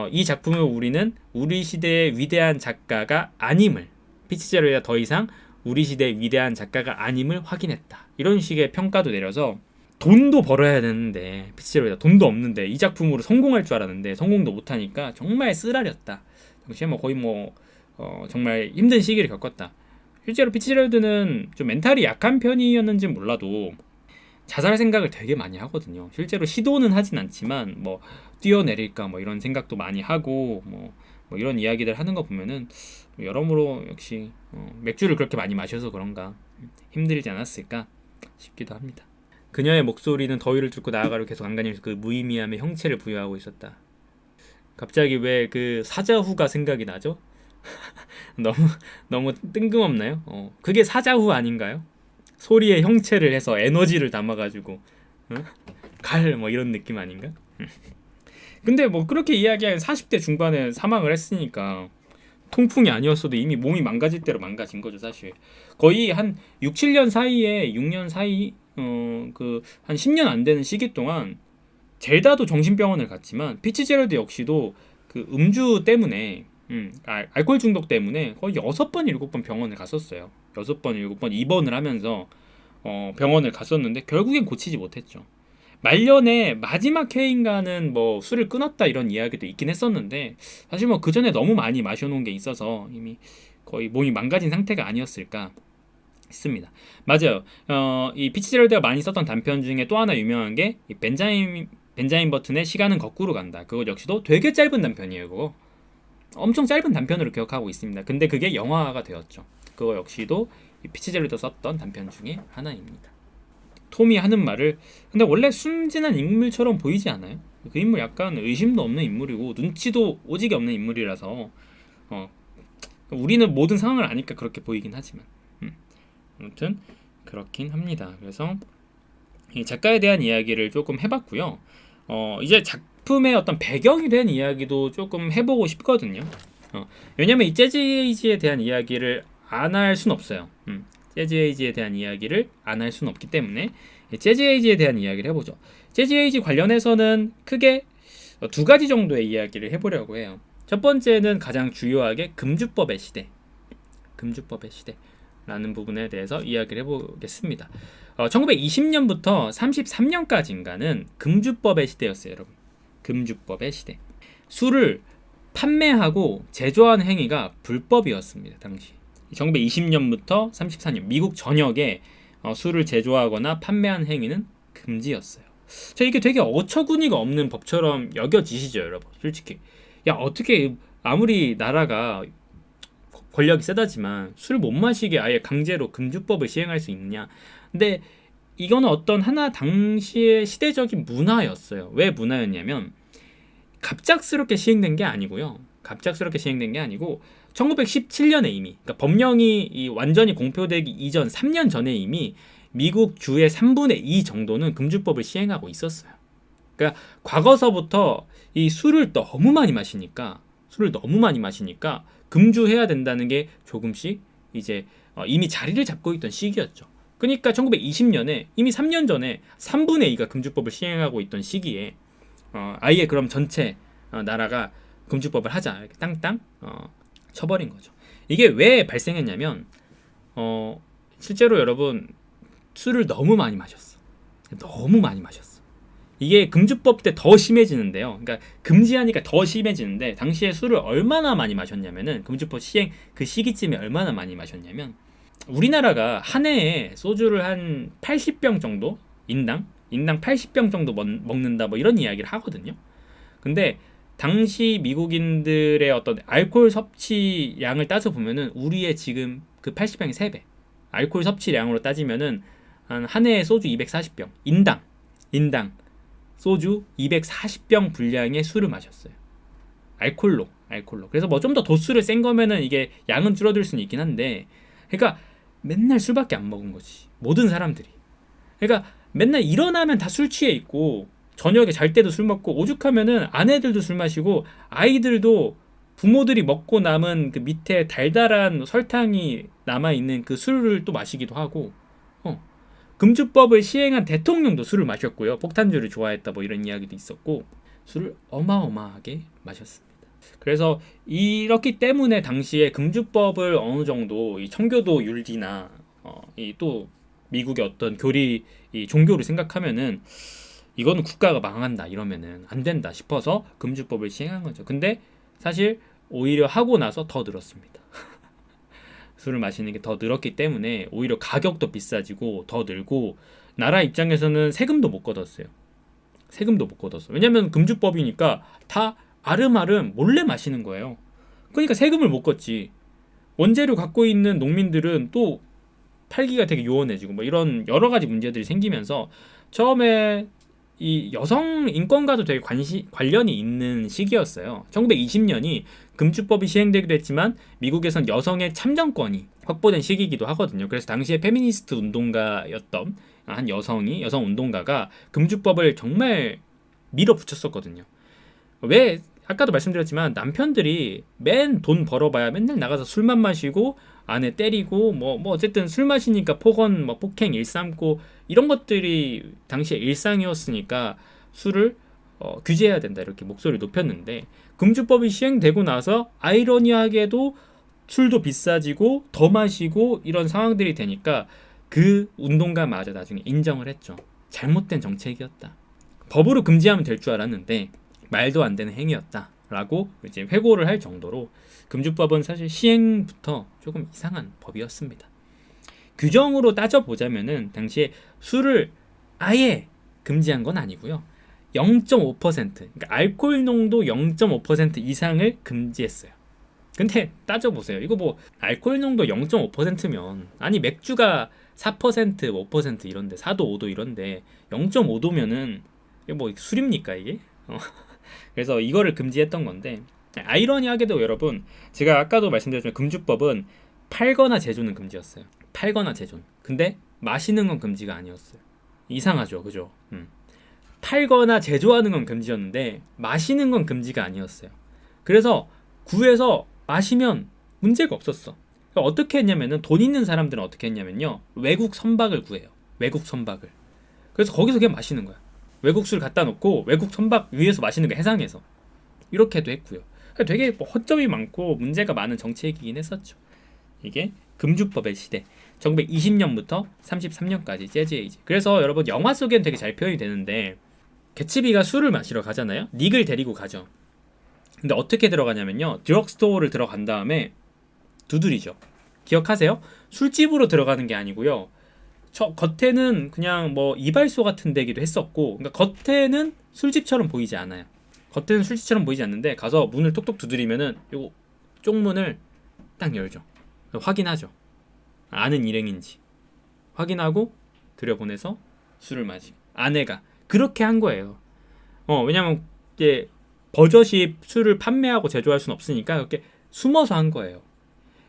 [SPEAKER 1] 이 작품을 우리는 우리 시대의 위대한 작가가 아님을, 피츠제럴드가 더 이상 우리 시대의 위대한 작가가 아님을 확인했다, 이런 식의 평가도 내려서 돈도 벌어야 되는데 피치제로이다 돈도 없는데 이 작품으로 성공할 줄 알았는데 성공도 못하니까 정말 쓰라렸다. 당시에 뭐 거의 뭐 정말 힘든 시기를 겪었다. 실제로 피치제럴드는 좀 멘탈이 약한 편이었는지 몰라도 자살 생각을 되게 많이 하거든요. 실제로 시도는 하진 않지만 뭐 뛰어내릴까 뭐 이런 생각도 많이 하고 뭐 이런 이야기들 하는 거 보면은 여러모로 역시 맥주를 그렇게 많이 마셔서 그런가 힘들지 않았을까 싶기도 합니다. 그녀의 목소리는 더위를 뚫고 나아가려 계속 안간힘 그 무의미함의 형체를 부여하고 있었다. 갑자기 왜 그 사자후가 생각이 나죠? 너무 너무 뜬금없나요? 그게 사자후 아닌가요? 소리의 형체를 해서 에너지를 담아가지고 갈 뭐 이런 느낌 아닌가? 근데 뭐 그렇게 이야기하면 40대 중반에 사망을 했으니까 통풍이 아니었어도 이미 몸이 망가질 대로 망가진 거죠 사실. 거의 한 6, 7년 사이에 6년 사이 그 한 10년 안 되는 시기 동안 젤다도 정신병원을 갔지만 피치제럴드 역시도 그 음주 때문에 알코올 중독 때문에 거의 6번 7번 병원을 갔었어요. 6번 7번 입원을 하면서 병원을 갔었는데 결국엔 고치지 못했죠. 말년에 마지막 해인가는 뭐 술을 끊었다 이런 이야기도 있긴 했었는데 사실 뭐 그 전에 너무 많이 마셔놓은 게 있어서 이미 거의 몸이 망가진 상태가 아니었을까 했습니다. 맞아요. 이 피치제럴드가 많이 썼던 단편 중에 또 하나 유명한 게 이 벤자민 버튼의 시간은 거꾸로 간다. 그거 역시도 되게 짧은 단편이에요. 그거 엄청 짧은 단편으로 기억하고 있습니다. 근데 그게 영화가 되었죠. 그거 역시도 이 피치제럴드 썼던 단편 중에 하나입니다. 톰이 하는 말을 근데 원래 순진한 인물처럼 보이지 않아요? 그 인물 약간 의심도 없는 인물이고 눈치도 오지게 없는 인물이라서 우리는 모든 상황을 아니까 그렇게 보이긴 하지만 아무튼 그렇긴 합니다. 그래서 이 작가에 대한 이야기를 조금 해봤고요. 이제 작품의 어떤 배경이 된 이야기도 조금 해보고 싶거든요. 왜냐면 이 재즈 에이지에 대한 이야기를 안 할 순 없어요. 재즈 에이지에 대한 이야기를 안 할 수는 없기 때문에 재즈 에이지에 대한 이야기를 해보죠. 재즈 에이지 관련해서는 크게 두 가지 정도의 이야기를 해보려고 해요. 첫 번째는 가장 주요하게 금주법의 시대, 금주법의 시대라는 부분에 대해서 이야기를 해보겠습니다. 1920년부터 33년까지인가는 금주법의 시대였어요, 여러분. 금주법의 시대. 술을 판매하고 제조하는 행위가 불법이었습니다, 당시. 1920년부터 34년 미국 전역에 술을 제조하거나 판매하는 행위는 금지였어요. 이게 되게 어처구니가 없는 법처럼 여겨지시죠, 여러분? 솔직히 야 어떻게 아무리 나라가 권력이 세다지만 술 못 마시게 아예 강제로 금주법을 시행할 수 있느냐? 근데 이거는 어떤 하나 당시의 시대적인 문화였어요. 왜 문화였냐면 갑작스럽게 시행된 게 아니고요. 갑작스럽게 시행된 게 아니고 1917년에 이미 그러니까 법령이 완전히 공표되기 이전 3년 전에 이미 미국 주의 3분의 2 정도는 금주법을 시행하고 있었어요. 그러니까 과거서부터 이 술을 너무 많이 마시니까 금주해야 된다는 게 조금씩 이제 이미 자리를 잡고 있던 시기였죠. 그러니까 1920년에 이미 3년 전에 3분의 2가 금주법을 시행하고 있던 시기에 아예 그럼 전체 나라가 금주법을 하자 이렇게 땅땅 쳐버린 거죠. 이게 왜 발생했냐면 실제로 여러분 술을 너무 많이 마셨어. 이게 금주법 때 더 심해지는데요. 그러니까 금지하니까 더 심해지는데 당시에 술을 얼마나 많이 마셨냐면은 금주법 시행 그 시기쯤에 얼마나 많이 마셨냐면 우리나라가 한 해에 소주를 한 80병 정도 인당 80병 정도 먹는다 뭐 이런 이야기를 하거든요. 근데 당시 미국인들의 어떤 알코올 섭취량을 따져 보면은 우리의 지금 그 80병의 3배. 알코올 섭취량으로 따지면은 한 해에 소주 240병 인당 소주 240병 분량의 술을 마셨어요. 알코올로. 그래서 뭐 좀 더 도수를 센 거면은 이게 양은 줄어들 수는 있긴 한데, 그러니까 맨날 술밖에 안 먹은 거지. 모든 사람들이. 그러니까 맨날 일어나면 다 술 취해 있고, 저녁에 잘 때도 술 먹고, 오죽하면은 아내들도 술 마시고, 아이들도 부모들이 먹고 남은 그 밑에 달달한 설탕이 남아 있는 그 술을 또 마시기도 하고, 금주법을 시행한 대통령도 술을 마셨고요. 폭탄주를 좋아했다 뭐 이런 이야기도 있었고 술을 어마어마하게 마셨습니다. 그래서 이렇기 때문에 당시에 금주법을 어느 정도 이 청교도 율리나 이 또 미국의 어떤 교리 이 종교를 생각하면은 이거는 국가가 망한다 이러면은 안 된다 싶어서 금주법을 시행한 거죠. 근데 사실 오히려 하고 나서 더 늘었습니다. 술을 마시는 게 더 늘었기 때문에 오히려 가격도 비싸지고 더 늘고 나라 입장에서는 세금도 못 걷었어요. 세금도 못 걷었어. 왜냐면 금주법이니까 다 아름아름 몰래 마시는 거예요. 그러니까 세금을 못 걷지. 원재료 갖고 있는 농민들은 또 팔기가 되게 요원해지고 뭐 이런 여러 가지 문제들이 생기면서 처음에 이 여성 인권과도 되게 관련이 있는 시기였어요. 1920년이 금주법이 시행되기도 했지만 미국에선 여성의 참정권이 확보된 시기이기도 하거든요. 그래서 당시에 페미니스트 운동가였던 한 여성 운동가가 금주법을 정말 밀어붙였었거든요. 왜 아까도 말씀드렸지만 남편들이 맨 돈 벌어봐야 맨날 나가서 술만 마시고 아내 때리고 뭐 어쨌든 술 마시니까 폭언 뭐 폭행 일삼고 이런 것들이 당시에 일상이었으니까 술을 규제해야 된다 이렇게 목소리를 높였는데 금주법이 시행되고 나서 아이러니하게도 술도 비싸지고 더 마시고 이런 상황들이 되니까 그 운동가마저 나중에 인정을 했죠. 잘못된 정책이었다. 법으로 금지하면 될 줄 알았는데 말도 안 되는 행위였다라고 이제 회고를 할 정도로 금주법은 사실 시행부터 조금 이상한 법이었습니다. 규정으로 따져보자면은 당시에 술을 아예 금지한 건 아니고요. 0.5% 그러니까 알코올 농도 0.5% 이상을 금지했어요. 근데 따져보세요. 이거 뭐 알코올 농도 0.5%면 아니 맥주가 4%, 5% 이런데 4도, 5도 이런데 0.5도면은 이게 뭐 술입니까 이게? 그래서 이거를 금지했던 건데 아이러니하게도 여러분 제가 아까도 말씀드렸지만 금주법은 팔거나 제조는 금지였어요. 팔거나 제조는. 근데 마시는 건 금지가 아니었어요. 이상하죠, 그죠? 팔거나 제조하는 건 금지였는데 마시는 건 금지가 아니었어요. 그래서 구에서 마시면 문제가 없었어. 어떻게 했냐면은 돈 있는 사람들은 어떻게 했냐면요 외국 선박을 구해요. 외국 선박을. 그래서 거기서 그냥 마시는 거야. 외국 술 갖다 놓고 외국 선박 위에서 마시는 거 해상에서 이렇게도 했고요. 되게 뭐 허점이 많고 문제가 많은 정책이긴 했었죠. 이게 금주법의 시대 1920년부터 33년까지 재즈 에이지. 그래서 여러분 영화 속엔 되게 잘 표현이 되는데 개츠비가 술을 마시러 가잖아요. 닉을 데리고 가죠. 근데 어떻게 들어가냐면요 드럭스토어를 들어간 다음에 두드리죠. 기억하세요? 술집으로 들어가는 게 아니고요. 겉에는 그냥 뭐 이발소 같은 데기도 했었고 그러니까 겉에는 술집처럼 보이지 않아요. 겉에는 술집처럼 보이지 않는데 가서 문을 톡톡 두드리면은 요 쪽문을 딱 열죠. 확인하죠. 아는 일행인지 확인하고 들여보내서 술을 마시고 아내가 그렇게 한 거예요. 왜냐면 이제 버젓이 술을 판매하고 제조할 수는 없으니까 그렇게 숨어서 한 거예요.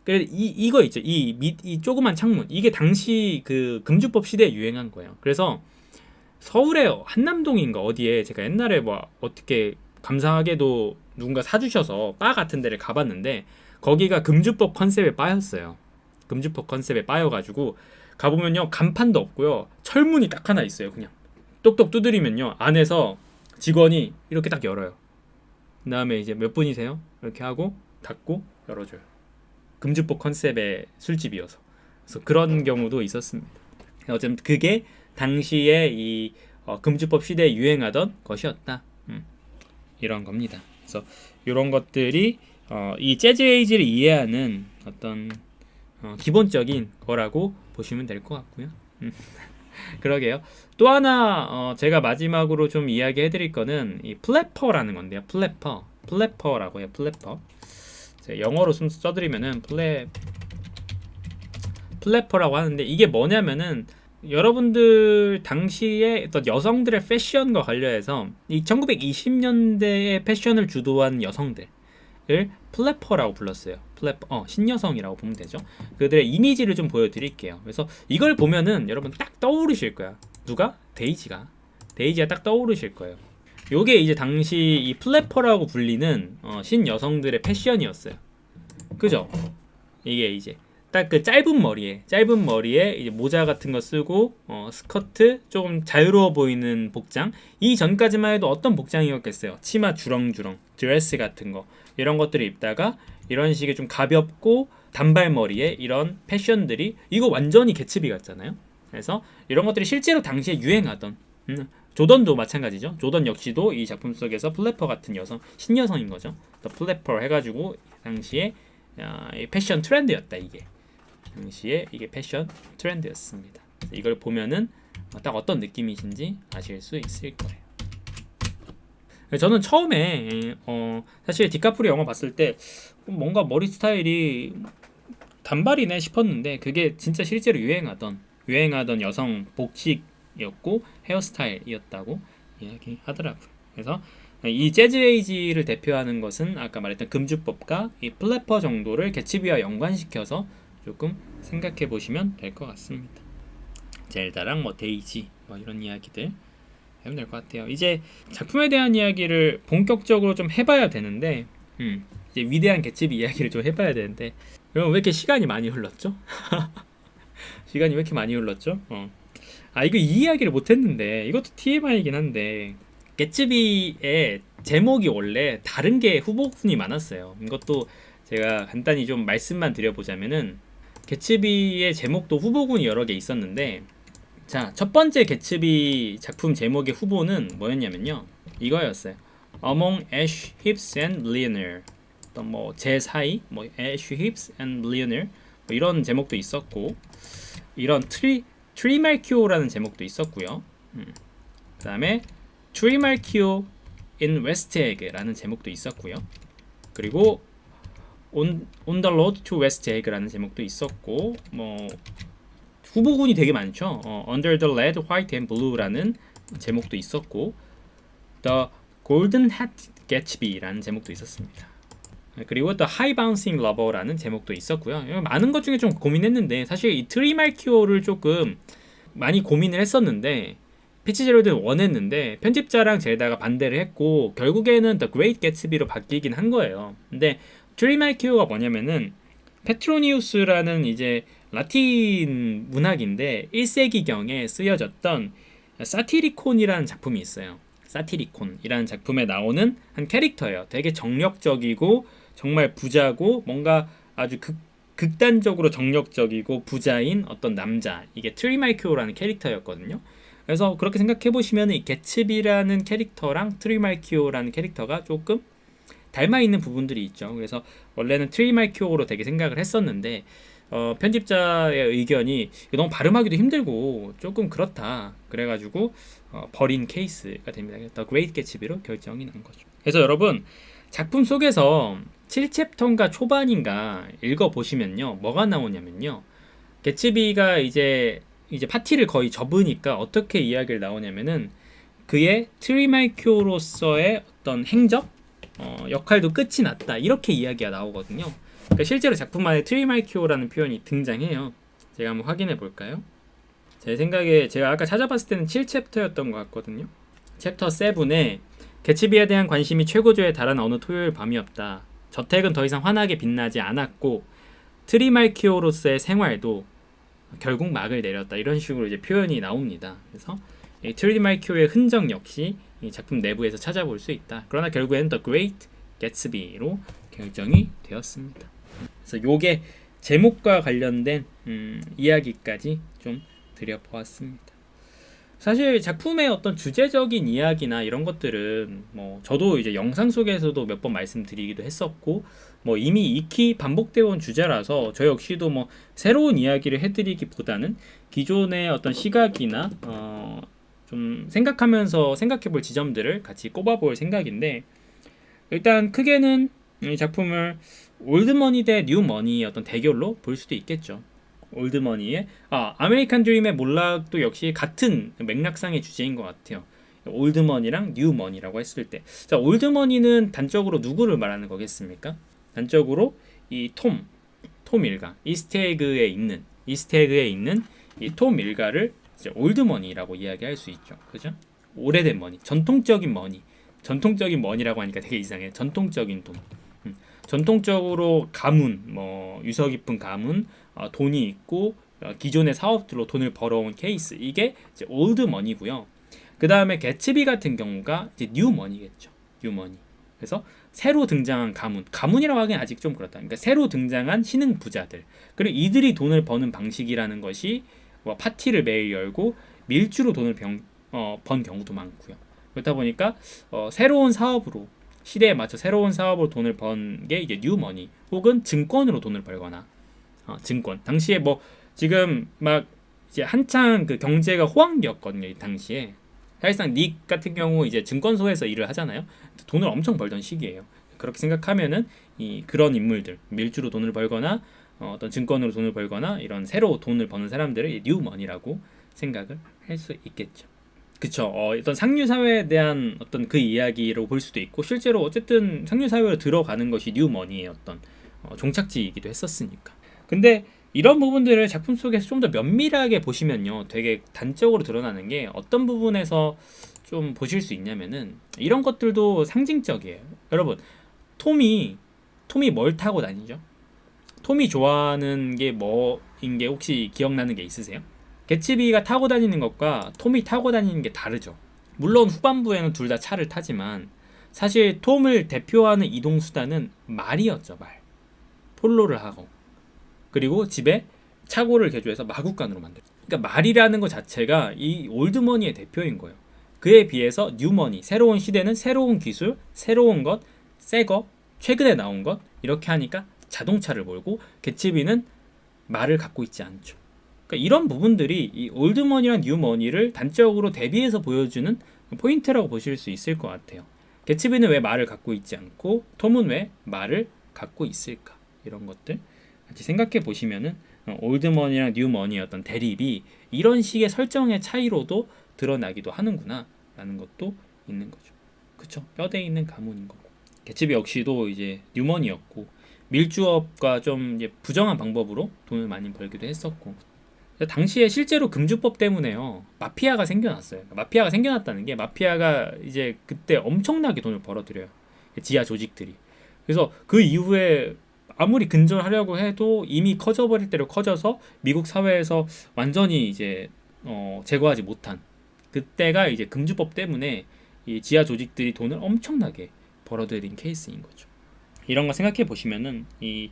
[SPEAKER 1] 그래서 이거 있죠. 이 조그만 창문 이게 당시 그 금주법 시대에 유행한 거예요. 그래서 서울의 한남동인가 어디에 제가 옛날에 뭐 어떻게 감사하게도 누군가 사주셔서 바 같은 데를 가봤는데 거기가 금주법 컨셉의 바였어요. 금주법 컨셉의 바여가지고 가보면요 간판도 없고요 철문이 딱 하나 있어요. 그냥 똑똑 두드리면요 안에서 직원이 이렇게 딱 열어요. 그 다음에 이제 몇 분이세요? 이렇게 하고 닫고 열어줘요. 금주법 컨셉의 술집이어서 그래서 그런 경우도 있었습니다. 어쨌든 그게 당시에 이 금주법 시대에 유행하던 것이었다. 이런 겁니다. 그래서 이런 것들이 이 재즈 에이지를 이해하는 어떤 기본적인 거라고 보시면 될 것 같고요. 그러게요. 또 하나 제가 마지막으로 좀 이야기해드릴 거는 이 플래퍼라는 건데요. 플래퍼라고 해요. 플래퍼. 영어로 좀 써드리면은 플래퍼라고 하는데 이게 뭐냐면은 여러분들 당시에 어떤 여성들의 패션과 관련해서 이 1920년대의 패션을 주도한 여성들을 플래퍼라고 불렀어요. 플래퍼, 신여성이라고 보면 되죠. 그들의 이미지를 좀 보여드릴게요. 그래서 이걸 보면은 여러분 딱 떠오르실 거야. 누가? 데이지가 딱 떠오르실 거예요. 요게 이제 당시 이 플래퍼라고 불리는 신여성들의 패션이었어요. 그죠? 이게 이제 딱 그 짧은 머리에 이제 모자 같은 거 쓰고 스커트 조금 자유로워 보이는 복장. 이 전까지만 해도 어떤 복장이었겠어요? 치마 주렁주렁 드레스 같은 거 이런 것들을 입다가 이런 식의 좀 가볍고 단발머리에 이런 패션들이 이거 완전히 개츠비 같잖아요. 그래서 이런 것들이 실제로 당시에 유행하던 조던도 마찬가지죠. 조던 역시도 이 작품 속에서 플래퍼 같은 여성, 신여성인 거죠. 더 플래퍼 해가지고 당시에 이 패션 트렌드였다. 이게 당시에 이게 패션 트렌드였습니다. 이걸 보면은 딱 어떤 느낌이신지 아실 수 있을 거예요. 저는 처음에 사실 디카프리오 영화 봤을 때 뭔가 머리 스타일이 단발이네 싶었는데 그게 진짜 실제로 유행하던 여성 복식이었고 헤어스타일이었다고 이야기하더라고요. 그래서 이 재즈 에이지를 대표하는 것은 아까 말했던 금주법과 이 플래퍼 정도를 개츠비와 연관시켜서 조금 생각해 보시면 될 것 같습니다. 젤다랑 뭐 데이지 뭐 이런 이야기들 하면 될 것 같아요. 이제 작품에 대한 이야기를 본격적으로 좀 해봐야 되는데 이제 위대한 개츠비 이야기를 좀 해봐야 되는데 그럼 왜 이렇게 시간이 많이 흘렀죠? 시간이 왜 이렇게 많이 흘렀죠? 이거 이 이야기를 못했는데 이것도 TMI이긴 한데 개츠비의 제목이 원래 다른 게 후보군이 많았어요. 이것도 제가 간단히 좀 말씀만 드려보자면은 개츠비의 제목도 후보군이 여러 개 있었는데 자, 첫 번째 개츠비 작품 제목의 후보는 뭐였냐면요. 이거였어요. Among Ash Hips and Millionaire. 어떤 뭐 제 사이, 뭐 Ash Hips and Millionaire 뭐 이런 제목도 있었고, 이런 트리말키오라는 제목도 있었고요. 그다음에 트리말키오 in West Egg라는 제목도 있었고요. 그리고 On the Road to West Egg라는 제목도 있었고, 뭐 후보군이 되게 많죠. Under the Red, White and Blue라는 제목도 있었고, The Golden Hat Gatsby라는 제목도 있었습니다. 그리고 The High Bouncing Lover라는 제목도 있었고요. 많은 것 중에 좀 고민했는데 사실 이 트리말키오를 조금 많이 고민을 했었는데 피치제로드는 원했는데 편집자랑 제다가 반대를 했고 결국에는 The Great Gatsby로 바뀌긴 한 거예요. 근데 트리말키오가 뭐냐면은 페트로니우스라는 이제 라틴 문학인데 1세기경에 쓰여졌던 사티리콘이라는 작품이 있어요. 사티리콘이라는 작품에 나오는 한 캐릭터예요. 되게 정력적이고 정말 부자고 뭔가 아주 극단적으로 정력적이고 부자인 어떤 남자, 이게 트리말키오라는 캐릭터였거든요. 그래서 그렇게 생각해 보시면 이 개츠비라는 캐릭터랑 트리말키오라는 캐릭터가 조금 닮아 있는 부분들이 있죠. 그래서 원래는 트리말키오로 되게 생각을 했었는데 편집자의 의견이 너무 발음하기도 힘들고 조금 그렇다. 그래가지고 버린 케이스가 됩니다. The Great Gatsby로 결정이 난 거죠. 그래서 여러분 작품 속에서 7챕터인가 초반인가 읽어보시면요. 뭐가 나오냐면요. 개츠비가 이제 파티를 거의 접으니까 어떻게 이야기를 나오냐면은 그의 트리말키오로서의 어떤 행적, 역할도 끝이 났다. 이렇게 이야기가 나오거든요. 그러니까 실제로 작품 안에 트리말키오라는 표현이 등장해요. 제가 한번 확인해 볼까요? 제 생각에 제가 아까 찾아봤을 때는 7챕터였던 것 같거든요. 챕터 7에 개츠비에 대한 관심이 최고조에 달한 어느 토요일 밤이었다. 저택은 더 이상 환하게 빛나지 않았고 트리말키오로서의 생활도 결국 막을 내렸다. 이런 식으로 이제 표현이 나옵니다. 그래서 이 트리말키오의 흔적 역시 이 작품 내부에서 찾아볼 수 있다. 그러나 결국에는 The Great Gatsby로 결정이 되었습니다. 그래서 요게 제목과 관련된 이야기까지 좀 드려보았습니다. 사실 작품의 어떤 주제적인 이야기나 이런 것들은 뭐 저도 이제 영상 속에서도 몇 번 말씀드리기도 했었고 뭐 이미 익히 반복되어 온 주제라서 저 역시도 뭐 새로운 이야기를 해드리기보다는 기존의 어떤 시각이나 좀 생각하면서 생각해볼 지점들을 같이 꼽아볼 생각인데 일단 크게는 이 작품을 올드머니 대 뉴머니의 어떤 대결로 볼 수도 있겠죠. 올드머니의 아메리칸 드림의 몰락도 역시 같은 맥락상의 주제인 것 같아요. 올드머니랑 뉴머니라고 했을 때, 자 올드머니는 단적으로 누구를 말하는 거겠습니까? 단적으로 이 톰 일가, 이스트에그에 있는 이 톰 일가를 이제 올드머니라고 이야기할 수 있죠. 그죠? 오래된 머니, 전통적인 머니라고 하니까 되게 이상해. 전통적인 돈. 전통적으로 가문, 뭐 유서 깊은 가문, 돈이 있고 기존의 사업들로 돈을 벌어온 케이스, 이게 이제 올드 머니고요. 그 다음에 개츠비 같은 경우가 이제 뉴 머니겠죠. 뉴 머니. 그래서 새로 등장한 가문이라고 하기엔 아직 좀 그렇다. 그러니까 새로 등장한 신흥 부자들, 그리고 이들이 돈을 버는 방식이라는 것이 뭐 파티를 매일 열고 밀주로 돈을 번 경우도 많고요. 그렇다 보니까 새로운 사업으로 시대에 맞춰 새로운 사업으로 돈을 번 게 이제 뉴머니 혹은 증권으로 돈을 벌거나 증권 당시에 뭐 지금 막 이제 한창 그 경제가 호황기였거든요. 이 당시에 사실상 닉 같은 경우 이제 증권소에서 일을 하잖아요. 돈을 엄청 벌던 시기예요. 그렇게 생각하면은 그런 인물들 밀주로 돈을 벌거나 어떤 증권으로 돈을 벌거나 이런 새로 돈을 버는 사람들을 뉴머니라고 생각을 할 수 있겠죠. 그쵸. 어떤 상류 사회에 대한 어떤 그 이야기로 볼 수도 있고 실제로 어쨌든 상류 사회로 들어가는 것이 뉴머니의 어떤 종착지이기도 했었으니까. 근데 이런 부분들을 작품 속에서 좀 더 면밀하게 보시면요, 되게 단적으로 드러나는 게 어떤 부분에서 좀 보실 수 있냐면은 이런 것들도 상징적이에요. 여러분, 톰이 뭘 타고 다니죠? 톰이 좋아하는 게 뭐인 게 혹시 기억나는 게 있으세요? 개츠비가 타고 다니는 것과 톰이 타고 다니는 게 다르죠. 물론 후반부에는 둘 다 차를 타지만 사실 톰을 대표하는 이동 수단은 말이었죠. 말. 폴로를 하고 그리고 집에 차고를 개조해서 마구간으로 만들죠. 그러니까 말이라는 것 자체가 이 올드머니의 대표인 거예요. 그에 비해서 뉴머니, 새로운 시대는 새로운 기술, 새로운 것, 새 거, 최근에 나온 것 이렇게 하니까 자동차를 몰고 개츠비는 말을 갖고 있지 않죠. 그러니까 이런 부분들이 이 올드머니랑 뉴머니를 단적으로 대비해서 보여주는 포인트라고 보실 수 있을 것 같아요. 개츠비는 왜 말을 갖고 있지 않고 톰은 왜 말을 갖고 있을까? 이런 것들 같이 생각해 보시면은 올드머니랑 뉴머니의 어떤 대립이 이런 식의 설정의 차이로도 드러나기도 하는구나 라는 것도 있는 거죠. 그쵸? 뼈대 있는 가문인 거고. 개츠비 역시도 이제 뉴머니였고 밀주업과 좀 이제 부정한 방법으로 돈을 많이 벌기도 했었고 당시에 실제로 금주법 때문에요 마피아가 생겨났어요. 마피아가 생겨났다는 게 마피아가 이제 그때 엄청나게 돈을 벌어들여요. 지하 조직들이. 그래서 그 이후에 아무리 근절하려고 해도 이미 커져버릴 대로 커져서 미국 사회에서 완전히 이제 제거하지 못한 그때가 이제 금주법 때문에 이 지하 조직들이 돈을 엄청나게 벌어들인 케이스인 거죠. 이런 거 생각해 보시면은 이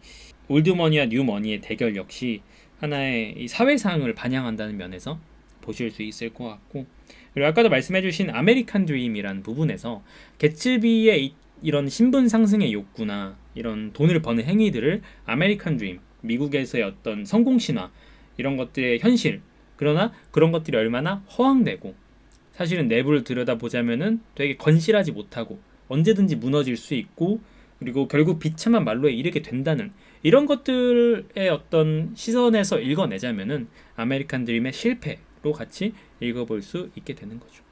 [SPEAKER 1] 올드머니와 뉴머니의 대결 역시 하나의 이 사회상을 반영한다는 면에서 보실 수 있을 것 같고 그리고 아까도 말씀해주신 아메리칸 드림이라는 부분에서 개츠비의 이런 신분 상승의 욕구나 이런 돈을 버는 행위들을 아메리칸 드림, 미국에서의 어떤 성공 신화 이런 것들의 현실 그러나 그런 것들이 얼마나 허황되고 사실은 내부를 들여다보자면은 되게 건실하지 못하고 언제든지 무너질 수 있고 그리고 결국 비참한 말로에 이르게 된다는 이런 것들의 어떤 시선에서 읽어내자면은 아메리칸 드림의 실패로 같이 읽어볼 수 있게 되는 거죠.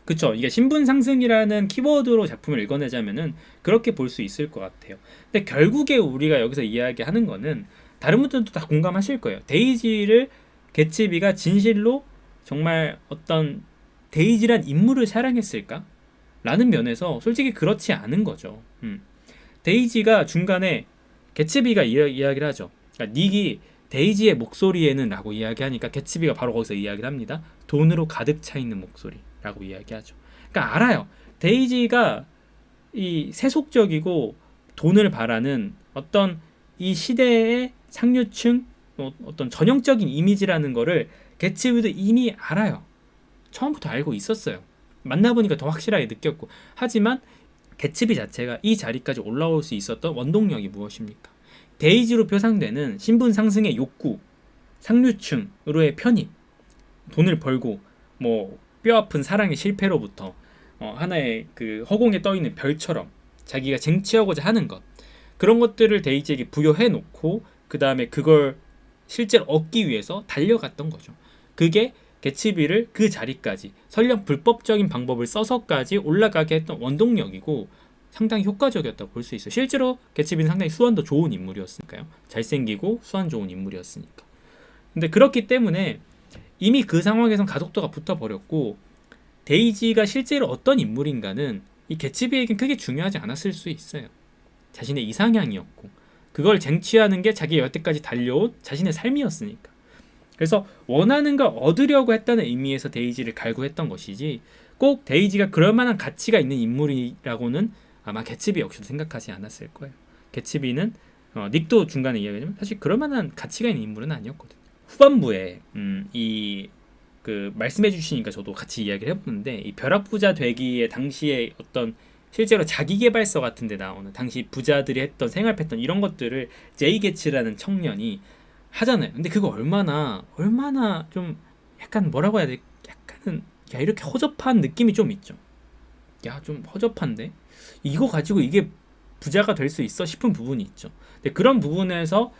[SPEAKER 1] 그쵸? 이게 신분 상승이라는 키워드로 작품을 읽어내자면은 그렇게 볼 수 있을 것 같아요. 근데 결국에 우리가 여기서 이야기하는 거는 다른 분들도 다 공감하실 거예요. 데이지를 개츠비가 진실로 정말 어떤 데이지란 인물을 사랑했을까? 라는 면에서 솔직히 그렇지 않은 거죠. 데이지가 중간에 개츠비가 이야기를 하죠. 그러니까 닉이 데이지의 목소리에는 라고 이야기하니까 개츠비가 바로 거기서 이야기를 합니다. 돈으로 가득 차 있는 목소리라고 이야기하죠. 그러니까 알아요. 데이지가 이 세속적이고 돈을 바라는 어떤 이 시대의 상류층 어떤 전형적인 이미지라는 거를 개츠비도 이미 알아요. 처음부터 알고 있었어요. 만나보니까 더 확실하게 느꼈고 하지만 개츠비 자체가 이 자리까지 올라올 수 있었던 원동력이 무엇입니까? 데이지로 표상되는 신분 상승의 욕구, 상류층으로의 편입, 돈을 벌고 뭐 뼈아픈 사랑의 실패로부터 하나의 그 허공에 떠있는 별처럼 자기가 쟁취하고자 하는 것 그런 것들을 데이지에게 부여해 놓고 그 다음에 그걸 실제로 얻기 위해서 달려갔던 거죠. 그게 개츠비를 그 자리까지 설령 불법적인 방법을 써서까지 올라가게 했던 원동력이고 상당히 효과적이었다고 볼 수 있어요. 실제로 개츠비는 상당히 수완도 좋은 인물이었으니까요. 잘생기고 수완 좋은 인물이었으니까. 근데 그렇기 때문에 이미 그 상황에선 가속도가 붙어버렸고 데이지가 실제로 어떤 인물인가는 이 개츠비에겐 크게 중요하지 않았을 수 있어요. 자신의 이상향이었고 그걸 쟁취하는 게 자기 여태까지 달려온 자신의 삶이었으니까. 그래서 원하는 걸 얻으려고 했다는 의미에서 데이지를 갈구했던 것이지 꼭 데이지가 그럴 만한 가치가 있는 인물이라고는 아마 개츠비 역시도 생각하지 않았을 거예요. 개츠비는 닉도 중간에 이야기하지만 사실 그럴 만한 가치가 있는 인물은 아니었거든요. 후반부에 이 그 말씀해 주시니까 저도 같이 이야기를 해보는데, 이 벼락부자 되기에 당시에 어떤 실제로 자기계발서 같은 데 나오는 당시 부자들이 했던 생활 패턴, 이런 것들을 제이 게츠라는 청년이 하잖아요. 근데 그거 얼마나 좀 약간 뭐라고 해야 돼? 약간은 야, 이렇게 허접한 느낌이 좀 있죠. 야, 좀 허접한데? 이거 가지고 이게 부자가 될 수 있어? 싶은 부분이 있죠. 근데 그런 부분에서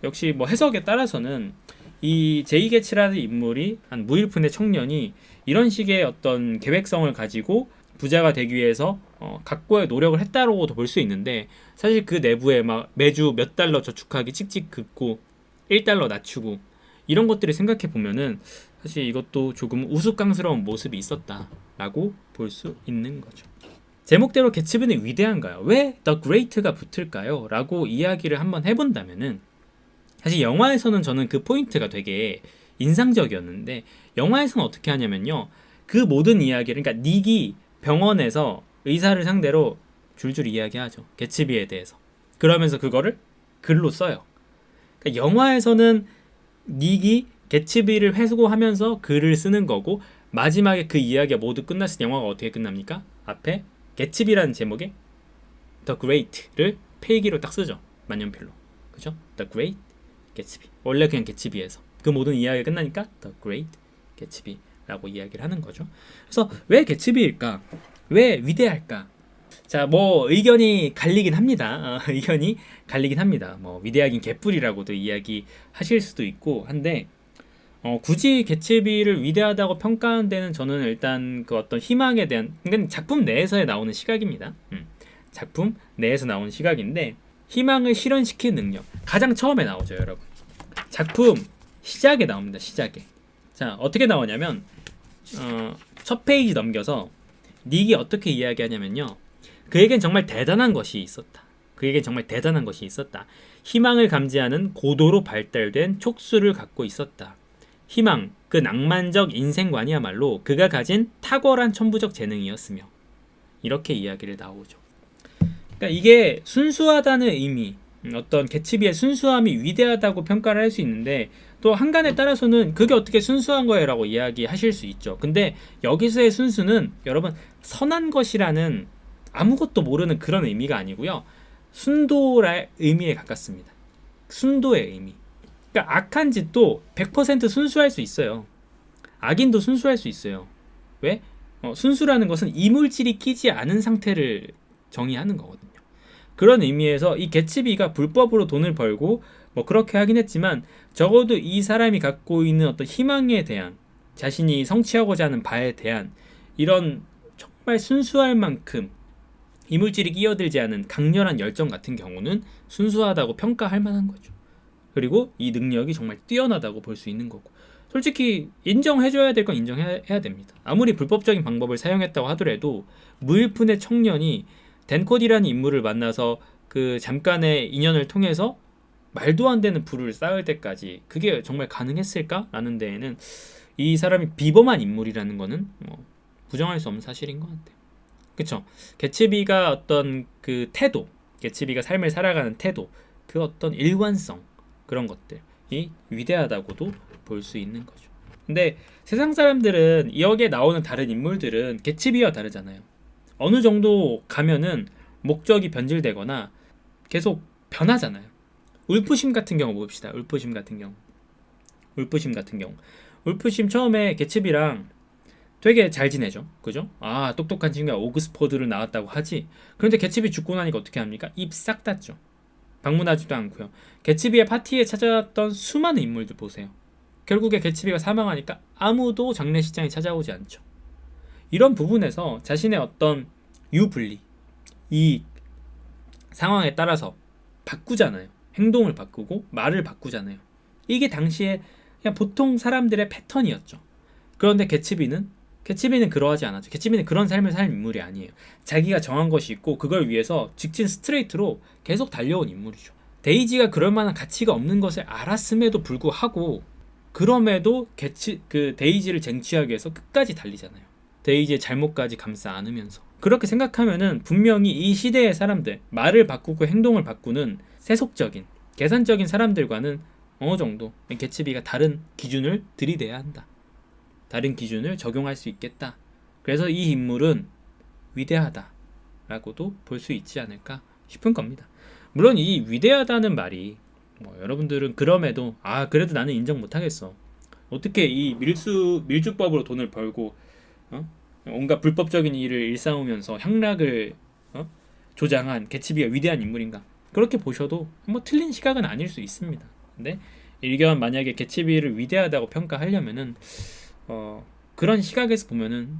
[SPEAKER 1] 역시 뭐 해석에 따라서는 이 제이 게츠라는 인물이 한 무일푼의 청년이 이런 식의 어떤 계획성을 가지고 부자가 되기 위해서 각고의 노력을 했다고도 볼 수 있는데, 사실 그 내부에 막 매주 몇 달러 저축하기 찍찍 긋고 1달러 낮추고 이런 것들을 생각해 보면은 사실 이것도 조금 우스꽝스러운 모습이 있었다라고 볼 수 있는 거죠. 제목대로 개츠비는 위대한가요? 왜 The Great가 붙을까요? 라고 이야기를 한번 해본다면은, 사실 영화에서는 저는 그 포인트가 되게 인상적이었는데, 영화에서는 어떻게 하냐면요, 그 모든 이야기를, 그러니까 닉이 병원에서 의사를 상대로 줄줄 이야기하죠, 개츠비에 대해서. 그러면서 그거를 글로 써요. 그러니까 영화에서는 닉이 개츠비를 회수하면서 글을 쓰는 거고, 마지막에 그 이야기가 모두 끝났을 때 영화가 어떻게 끝납니까? 앞에 개츠비라는 제목의 The Great를 필기로 딱 쓰죠, 만년필로. 그죠? The Great 개츠비. 원래 그냥 개츠비에서 그 모든 이야기가 끝나니까 The Great 개츠비라고 이야기를 하는 거죠. 그래서 왜 개츠비일까? 왜 위대할까? 자, 뭐 의견이 갈리긴 합니다. 의견이 갈리긴 합니다. 뭐 위대하긴 개뿔이라고도 이야기하실 수도 있고 한데, 굳이 개츠비를 위대하다고 평가하는 데는 저는 일단 그 어떤 희망에 대한, 그러니까 작품 내에서 나오는 시각입니다. 작품 내에서 나오는 시각인데, 희망을 실현시키는 능력, 가장 처음에 나오죠, 여러분. 작품 시작에 나옵니다. 시작에. 자, 어떻게 나오냐면 첫 페이지 넘겨서 닉이 어떻게 이야기하냐면요, 그에겐 정말 대단한 것이 있었다. 그에겐 정말 대단한 것이 있었다. 희망을 감지하는 고도로 발달된 촉수를 갖고 있었다. 희망, 그 낭만적 인생관이야말로 그가 가진 탁월한 천부적 재능이었으며, 이렇게 이야기를 나오죠. 그러니까 이게 순수하다는 의미, 어떤 개츠비의 순수함이 위대하다고 평가를 할 수 있는데, 또 한간에 따라서는 그게 어떻게 순수한 거예요 라고 이야기하실 수 있죠. 근데 여기서의 순수는 여러분 선한 것이라는 아무것도 모르는 그런 의미가 아니고요, 순도의 의미에 가깝습니다. 순도의 의미. 그러니까 악한 짓도 100% 순수할 수 있어요. 악인도 순수할 수 있어요. 왜? 순수라는 것은 이물질이 끼지 않은 상태를 정의하는 거거든요. 그런 의미에서 이 개츠비가 불법으로 돈을 벌고 뭐 그렇게 하긴 했지만, 적어도 이 사람이 갖고 있는 어떤 희망에 대한, 자신이 성취하고자 하는 바에 대한 이런 정말 순수할 만큼 이물질이 끼어들지 않은 강렬한 열정 같은 경우는 순수하다고 평가할 만한 거죠. 그리고 이 능력이 정말 뛰어나다고 볼 수 있는 거고, 솔직히 인정해줘야 될 건 인정해야 됩니다. 아무리 불법적인 방법을 사용했다고 하더라도 무일푼의 청년이 댄코디라는 인물을 만나서 그 잠깐의 인연을 통해서 말도 안 되는 부를 쌓을 때까지 그게 정말 가능했을까라는 데에는 이 사람이 비범한 인물이라는 거는 뭐 부정할 수 없는 사실인 것 같아요. 그쵸? 개츠비가 어떤 그 태도, 개츠비가 삶을 살아가는 태도, 그 어떤 일관성, 그런 것들이 위대하다고도 볼 수 있는 거죠. 근데 세상 사람들은 여기에 나오는 다른 인물들은 개츠비와 다르잖아요. 어느 정도 가면은 목적이 변질되거나 계속 변하잖아요. 울프심 같은 경우 봅시다. 울프심 같은 경우 울프심 처음에 개츠비랑 되게 잘 지내죠. 그죠? 아, 똑똑한 친구가 오그스퍼드를 나왔다고 하지. 그런데 개츠비 죽고 나니까 어떻게 합니까? 입 싹 닫죠. 방문하지도 않고요. 개츠비의 파티에 찾아왔던 수많은 인물들 보세요. 결국에 개츠비가 사망하니까 아무도 장례식장에 찾아오지 않죠. 이런 부분에서 자신의 어떤 유불리, 이 상황에 따라서 바꾸잖아요. 행동을 바꾸고 말을 바꾸잖아요. 이게 당시에 그냥 보통 사람들의 패턴이었죠. 그런데 개츠비는 그러하지 않았죠. 개츠비는 그런 삶을 살 인물이 아니에요. 자기가 정한 것이 있고 그걸 위해서 직진 스트레이트로 계속 달려온 인물이죠. 데이지가 그럴 만한 가치가 없는 것을 알았음에도 불구하고, 그럼에도 데이지를 쟁취하기 위해서 끝까지 달리잖아요. 데이지의 잘못까지 감싸 안으면서. 그렇게 생각하면은 분명히 이 시대의 사람들, 말을 바꾸고 행동을 바꾸는 세속적인, 계산적인 사람들과는 어느 정도 개츠비가 다른 기준을 들이대야 한다. 다른 기준을 적용할 수 있겠다. 그래서 이 인물은 위대하다라고도 볼 수 있지 않을까 싶은 겁니다. 물론 이 위대하다는 말이 여러분들은 그럼에도 그래도 나는 인정 못하겠어. 어떻게 이 밀주법으로 돈을 벌고 온갖 불법적인 일을 일삼으면서 향락을 조장한 개츠비가 위대한 인물인가? 그렇게 보셔도 틀린 시각은 아닐 수 있습니다. 근데 일견 만약에 개츠비를 위대하다고 평가하려면은 그런 시각에서 보면은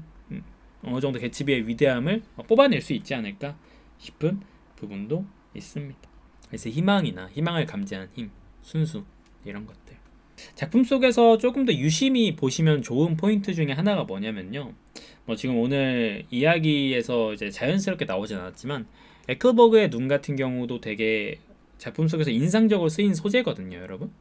[SPEAKER 1] 어느 정도 개츠비의 위대함을 뽑아낼 수 있지 않을까 싶은 부분도 있습니다. 그래서 희망을 감지하는 힘, 순수 이런 것들. 작품 속에서 조금 더 유심히 보시면 좋은 포인트 중에 하나가 뭐냐면요. 지금 오늘 이야기에서 이제 자연스럽게 나오진 않았지만 에클버그의 눈 같은 경우도 되게 작품 속에서 인상적으로 쓰인 소재거든요, 여러분.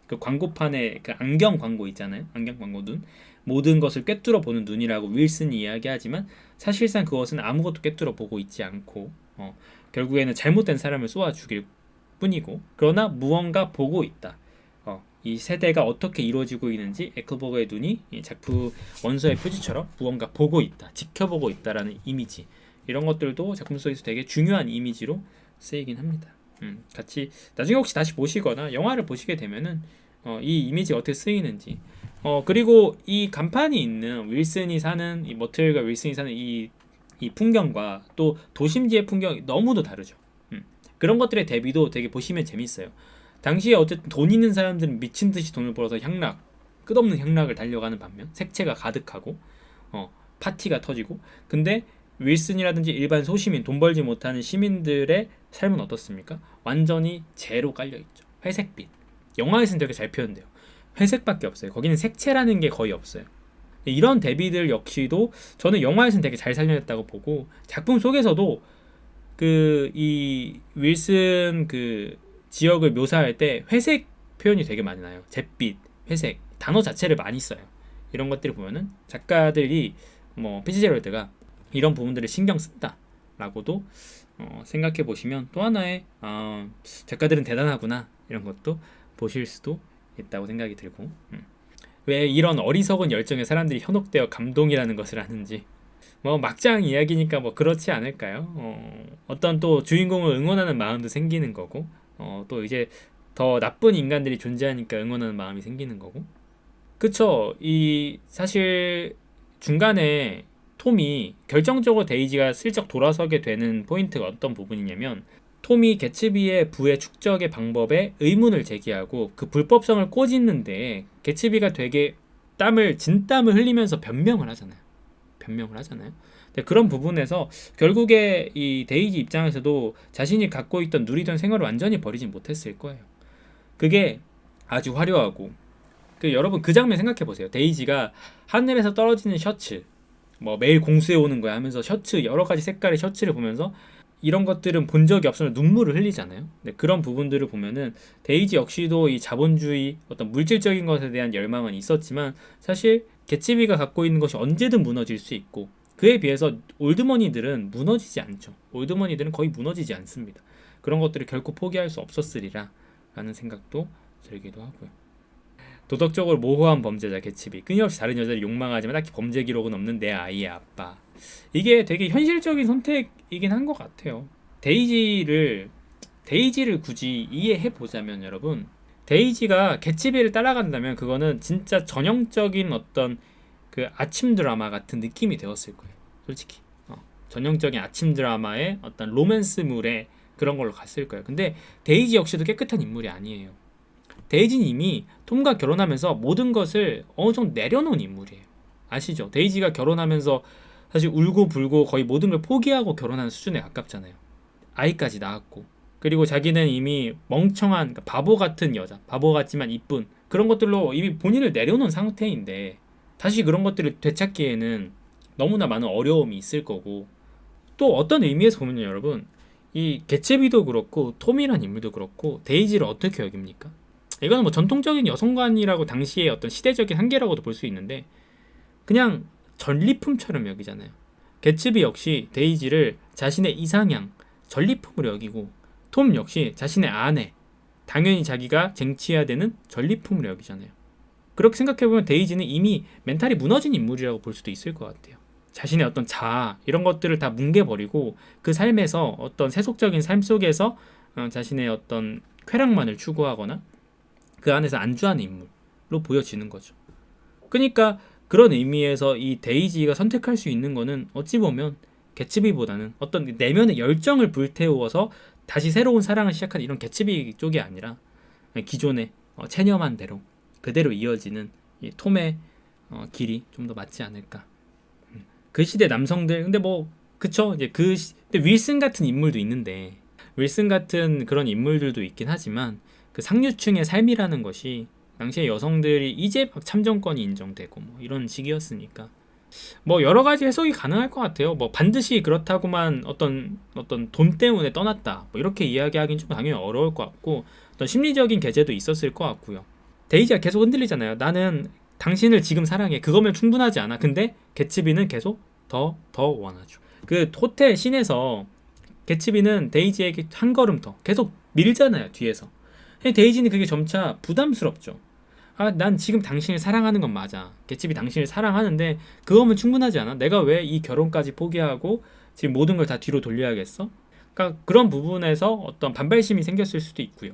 [SPEAKER 1] 그 광고판에 그 안경 광고 있잖아요. 안경 광고 눈. 모든 것을 꿰뚫어 보는 눈이라고 윌슨이 이야기하지만 사실상 그것은 아무것도 꿰뚫어 보고 있지 않고 결국에는 잘못된 사람을 쏘아 죽일 뿐이고, 그러나 무언가 보고 있다. 이 세대가 어떻게 이루어지고 있는지 에클버그의 눈이 이 작품 원서의 표지처럼 무언가 보고 있다, 지켜보고 있다라는 이미지, 이런 것들도 작품 속에서 되게 중요한 이미지로 쓰이긴 합니다. 같이 나중에 혹시 다시 보시거나 영화를 보시게 되면은 이 이미지가 어떻게 쓰이는지, 그리고 이 간판이 있는 윌슨이 사는 이 머틀과 윌슨이 사는 이 풍경과 또 도심지의 풍경이 너무도 다르죠. 그런 것들의 대비도 되게 보시면 재밌어요. 당시에 어쨌든 돈 있는 사람들은 미친 듯이 돈을 벌어서 끝없는 향락을 달려가는 반면 색채가 가득하고 파티가 터지고, 근데 윌슨이라든지 일반 소시민, 돈 벌지 못하는 시민들의 삶은 어떻습니까? 완전히 제로 깔려있죠. 회색빛. 영화에서는 되게 잘 표현돼요. 회색밖에 없어요. 거기는 색채라는 게 거의 없어요. 이런 대비들 역시도 저는 영화에서는 되게 잘 살려냈다고 보고, 작품 속에서도 이 윌슨 지역을 묘사할 때 회색 표현이 되게 많이 나요. 잿빛, 회색 단어 자체를 많이 써요. 이런 것들을 보면은 작가들이 피츠제럴드가 이런 부분들을 신경 쓴다라고도 생각해 보시면 또 하나의 작가들은 대단하구나, 이런 것도 보실 수도 있다고 생각이 들고, 왜 이런 어리석은 열정에 사람들이 현혹되어 감동이라는 것을 하는지, 막장 이야기니까 그렇지 않을까요? 어떤 또 주인공을 응원하는 마음도 생기는 거고, 또 이제 더 나쁜 인간들이 존재하니까 응원하는 마음이 생기는 거고, 그쵸? 사실 중간에 톰이 결정적으로 데이지가 슬쩍 돌아서게 되는 포인트가 어떤 부분이냐면, 톰이 개츠비의 부의 축적의 방법에 의문을 제기하고 그 불법성을 꼬집는데 개츠비가 되게 진땀을 흘리면서 변명을 하잖아요. 근데 그런 부분에서 결국에 이 데이지 입장에서도 자신이 갖고 있던 누리던 생활을 완전히 버리진 못했을 거예요. 그게 아주 화려하고, 여러분 그 장면 생각해 보세요. 데이지가 하늘에서 떨어지는 셔츠, 매일 공수해 오는 거야 하면서 여러 가지 색깔의 셔츠를 보면서 이런 것들은 본 적이 없으면 눈물을 흘리잖아요. 근데 그런 부분들을 보면은 데이지 역시도 이 자본주의, 어떤 물질적인 것에 대한 열망은 있었지만 사실 개츠비가 갖고 있는 것이 언제든 무너질 수 있고, 그에 비해서 올드머니들은 무너지지 않죠. 올드머니들은 거의 무너지지 않습니다. 그런 것들을 결코 포기할 수 없었으리라 라는 생각도 들기도 하고요. 도덕적으로 모호한 범죄자 개츠비, 끊임없이 다른 여자를 욕망하지만 딱히 범죄 기록은 없는 내 아이의 아빠. 이게 되게 현실적인 선택이긴 한 것 같아요. 데이지를 굳이 이해해 보자면, 여러분, 데이지가 개츠비를 따라간다면 그거는 진짜 전형적인 어떤 아침 드라마 같은 느낌이 되었을 거예요. 솔직히 전형적인 아침 드라마의 어떤 로맨스물에 그런 걸로 갔을 거예요. 근데 데이지 역시도 깨끗한 인물이 아니에요. 데이지는 이미 톰과 결혼하면서 모든 것을 어느 정도 내려놓은 인물이에요. 아시죠? 데이지가 결혼하면서 사실 울고 불고 거의 모든 걸 포기하고 결혼하는 수준에 가깝잖아요. 아이까지 낳았고, 그리고 자기는 이미 멍청한 바보 같은 여자, 바보 같지만 이쁜 그런 것들로 이미 본인을 내려놓은 상태인데 다시 그런 것들을 되찾기에는 너무나 많은 어려움이 있을 거고, 또 어떤 의미에서 보면 여러분, 이 개츠비도 그렇고 톰이란 인물도 그렇고 데이지를 어떻게 여깁니까? 이거는 전통적인 여성관이라고 당시의 어떤 시대적인 한계라고도 볼 수 있는데 그냥 전리품처럼 여기잖아요. 개츠비 역시 데이지를 자신의 이상향, 전리품으로 여기고, 톰 역시 자신의 아내, 당연히 자기가 쟁취해야 되는 전리품으로 여기잖아요. 그렇게 생각해보면 데이지는 이미 멘탈이 무너진 인물이라고 볼 수도 있을 것 같아요. 자신의 어떤 자아 이런 것들을 다 뭉개버리고 그 삶에서 어떤 세속적인 삶 속에서 자신의 어떤 쾌락만을 추구하거나 그 안에서 안주하는 인물로 보여지는 거죠. 그러니까 그런 의미에서 이 데이지가 선택할 수 있는 거는 어찌 보면 개츠비보다는 어떤 내면의 열정을 불태워서 다시 새로운 사랑을 시작한 이런 개츠비 쪽이 아니라 기존의 체념한 대로 그대로 이어지는 이 톰의 길이 좀 더 맞지 않을까. 그 시대 남성들 근데 뭐 그쵸 이제 근데 윌슨 같은 인물도 있는데 윌슨 같은 그런 인물들도 있긴 하지만 그 상류층의 삶이라는 것이 당시에 여성들이 이제 막 참정권이 인정되고 뭐 이런 시기였으니까 뭐 여러 가지 해석이 가능할 것 같아요. 뭐 반드시 그렇다고만 어떤 돈 때문에 떠났다 뭐 이렇게 이야기하기는 좀 당연히 어려울 것 같고 어떤 심리적인 계제도 있었을 것 같고요. 데이지가 계속 흔들리잖아요. 나는 당신을 지금 사랑해. 그거면 충분하지 않아. 근데 개츠비는 계속 더 원하죠. 그 호텔 씬에서 개츠비는 데이지에게 한 걸음 더 계속 밀잖아요. 뒤에서. 데이지는 그게 점차 부담스럽죠. 아, 난 지금 당신을 사랑하는 건 맞아. 개츠비 당신을 사랑하는데 그거면 충분하지 않아? 내가 왜 이 결혼까지 포기하고 지금 모든 걸 다 뒤로 돌려야겠어? 그러니까 그런 부분에서 어떤 반발심이 생겼을 수도 있고요.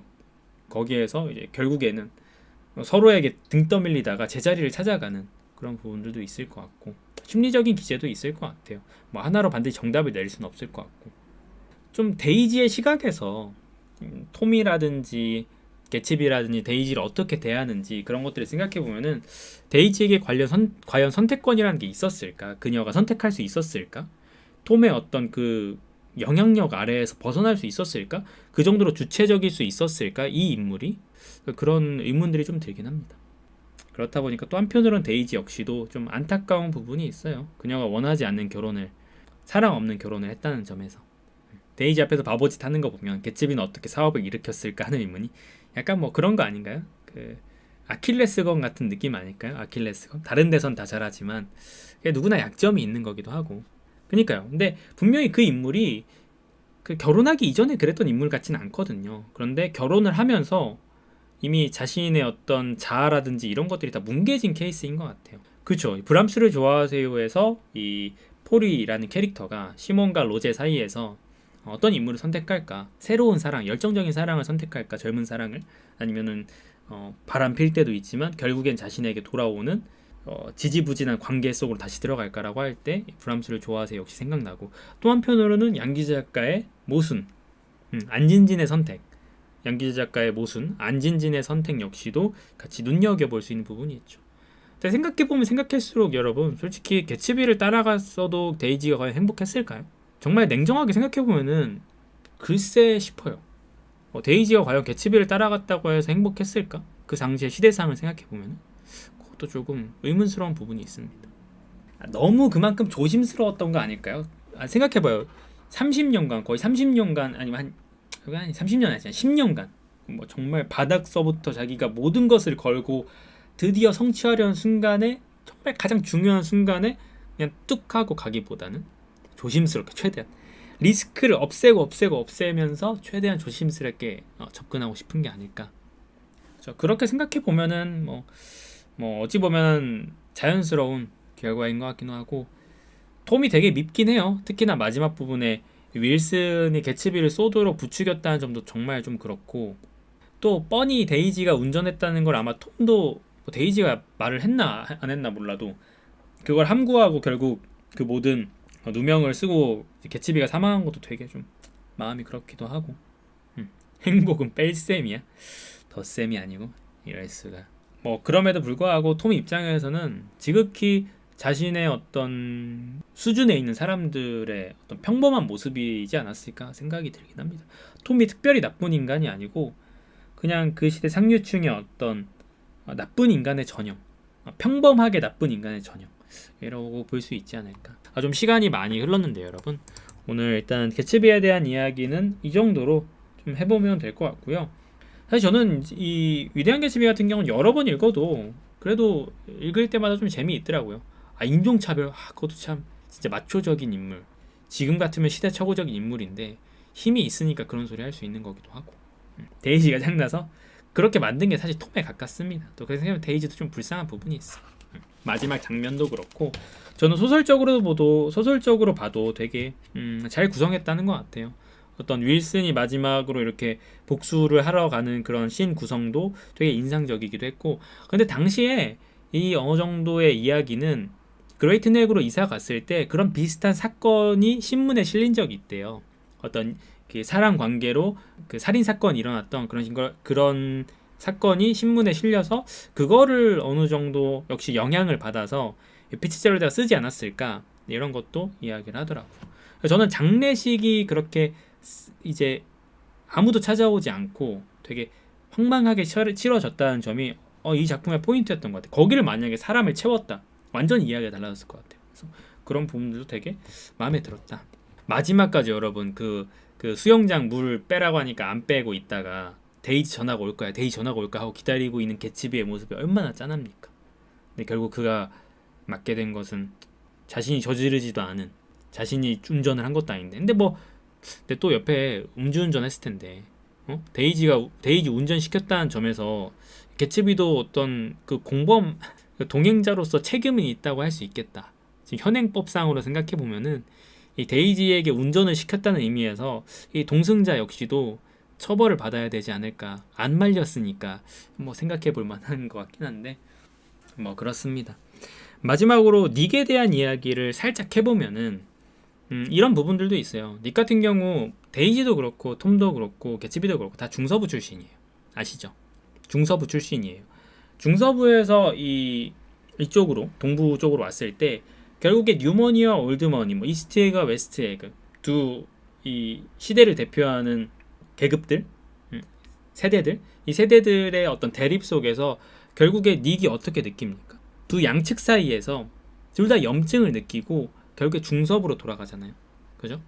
[SPEAKER 1] 거기에서 이제 결국에는 서로에게 등 떠밀리다가 제자리를 찾아가는 그런 부분들도 있을 것 같고 심리적인 기제도 있을 것 같아요. 뭐 하나로 반드시 정답을 내릴 수는 없을 것 같고 좀 데이지의 시각에서 톰이라든지 개츠비라든지 데이지를 어떻게 대하는지 그런 것들을 생각해 보면은 데이지에게 과연 선택권이라는 게 있었을까? 그녀가 선택할 수 있었을까? 톰의 어떤 그 영향력 아래에서 벗어날 수 있었을까? 그 정도로 주체적일 수 있었을까? 이 인물이 그런 의문들이 좀 들긴 합니다. 그렇다 보니까 또 한편으로는 데이지 역시도 좀 안타까운 부분이 있어요. 그녀가 원하지 않는 결혼을 사랑 없는 결혼을 했다는 점에서 데이지 앞에서 바보짓 하는 거 보면 개츠비는 어떻게 사업을 일으켰을까 하는 의문이 약간 뭐 그런 거 아닌가요? 그 아킬레스건 같은 느낌 아닐까요? 아킬레스건 다른 데선 다 잘하지만 누구나 약점이 있는 거기도 하고 그러니까요. 근데 분명히 그 인물이 그 결혼하기 이전에 그랬던 인물 같지는 않거든요. 그런데 결혼을 하면서 이미 자신의 어떤 자아라든지 이런 것들이 다 뭉개진 케이스인 것 같아요. 그렇죠. 브람스를 좋아하세요에서 이 폴이라는 캐릭터가 시몬과 로제 사이에서 어떤 인물을 선택할까? 새로운 사랑, 열정적인 사랑을 선택할까? 젊은 사랑을? 아니면은 바람 필 때도 있지만 결국엔 자신에게 돌아오는 지지부진한 관계 속으로 다시 들어갈까라고 할 때 브람스를 좋아하세요 역시 생각나고 또 한편으로는 양기자 작가의 모순, 안진진의 선택 양기자 작가의 모순, 안진진의 선택 역시도 같이 눈여겨볼 수 있는 부분이 있죠. 근데 생각해보면 생각할수록 여러분 솔직히 개츠비를 따라갔어도 데이지가 과연 행복했을까요? 정말 냉정하게 생각해보면은 글쎄 싶어요. 데이지가 과연 개츠비를 따라갔다고 해서 행복했을까? 그 당시의 시대상을 생각해보면 그것도 조금 의문스러운 부분이 있습니다. 너무 그만큼 조심스러웠던 거 아닐까요? 생각해봐요. 30년간 거의 30년간 아니면 한 30년 아니잖아요. 10년간 뭐 정말 바닥서부터 자기가 모든 것을 걸고 드디어 성취하려는 순간에 정말 가장 중요한 순간에 그냥 뚝 하고 가기보다는 조심스럽게 최대한 리스크를 없애면서 최대한 조심스럽게 접근하고 싶은 게 아닐까. 그렇게 생각해 보면은 뭐 어찌 보면 자연스러운 결과인 것 같기도 하고 톰이 되게 밉긴 해요. 특히나 마지막 부분에 윌슨이 개츠비를 쏘도록 부추겼다는 점도 정말 좀 그렇고 또 뻔히 데이지가 운전했다는 걸 아마 톰도 데이지가 말을 했나 안 했나 몰라도 그걸 함구하고 결국 그 모든 누명을 쓰고 개츠비가 사망한 것도 되게 좀 마음이 그렇기도 하고 행복은 뺄셈이야 덧셈이 아니고 이럴 수가. 뭐 그럼에도 불구하고 톰 입장에서는 지극히 자신의 어떤 수준에 있는 사람들의 어떤 평범한 모습이지 않았을까 생각이 들긴 합니다. 톰이 특별히 나쁜 인간이 아니고 그냥 그 시대 상류층의 어떤 나쁜 인간의 전형, 평범하게 나쁜 인간의 전형 이라고 볼 수 있지 않을까. 좀 시간이 많이 흘렀는데요 여러분, 오늘 일단 개츠비에 대한 이야기는 이 정도로 좀 해보면 될 것 같고요. 사실 저는 이 위대한 개츠비 같은 경우는 여러 번 읽어도 그래도 읽을 때마다 좀 재미있더라고요. 인종차별, 그것도 참 진짜 마초적인 인물, 지금 같으면 시대착오적인 인물인데 힘이 있으니까 그런 소리 할 수 있는 거기도 하고 데이지가 장나서 그렇게 만든 게 사실 톰에 가깝습니다. 또 그래서 생각하면 데이지도 좀 불쌍한 부분이 있어. 마지막 장면도 그렇고 저는 소설적으로 봐도 되게 잘 구성했다는 것 같아요. 어떤 윌슨이 마지막으로 이렇게 복수를 하러 가는 그런 씬 구성도 되게 인상적이기도 했고, 근데 당시에 이 어느 정도의 이야기는 그레이트 넥으로 이사 갔을 때 그런 비슷한 사건이 신문에 실린 적이 있대요. 어떤 그 사람 관계로 그 살인 사건이 일어났던 그런 사건이 신문에 실려서 그거를 어느 정도 역시 영향을 받아서 피치제로드가 쓰지 않았을까, 이런 것도 이야기를 하더라고요. 저는 장례식이 그렇게 이제 아무도 찾아오지 않고 되게 황망하게 치러졌다는 점이 이 작품의 포인트였던 것 같아요. 거기를 만약에 사람을 채웠다, 완전 이야기가 달라졌을 것 같아요. 그래서 그런 부분들도 되게 마음에 들었다. 마지막까지 여러분 그 수영장 물 빼라고 하니까 안 빼고 있다가 데이지 전화가 올 거야, 데이지 전화가 올까 하고 기다리고 있는 개츠비의 모습이 얼마나 짠합니까? 근데 결국 그가 맡게 된 것은 자신이 저지르지도 않은, 자신이 운전을 한 것도 아닌데, 근데 또 옆에 음주운전 했을 텐데, 데이지 운전 시켰다는 점에서 개츠비도 어떤 그 공범 동행자로서 책임이 있다고 할 수 있겠다. 지금 현행법상으로 생각해 보면은 이 데이지에게 운전을 시켰다는 의미에서 이 동승자 역시도 처벌을 받아야 되지 않을까. 안 말렸으니까 생각해 볼 만한 것 같긴 한데, 그렇습니다. 마지막으로 닉에 대한 이야기를 살짝 해보면은 이런 부분들도 있어요. 닉 같은 경우 데이지도 그렇고 톰도 그렇고 개츠비도 그렇고 다 중서부 출신이에요. 아시죠? 중서부 출신이에요. 중서부에서 이쪽으로 동부 쪽으로 왔을 때 결국에 뉴머니와 올드머니, 이스트에그, 웨스트에그 두 이 시대를 대표하는 계급들, 세대들, 이 세대들의 어떤 대립 속에서 결국에 닉이 어떻게 느낍니까? 두 양측 사이에서 둘 다 염증을 느끼고 결국에 중섭으로 돌아가잖아요. 그죠?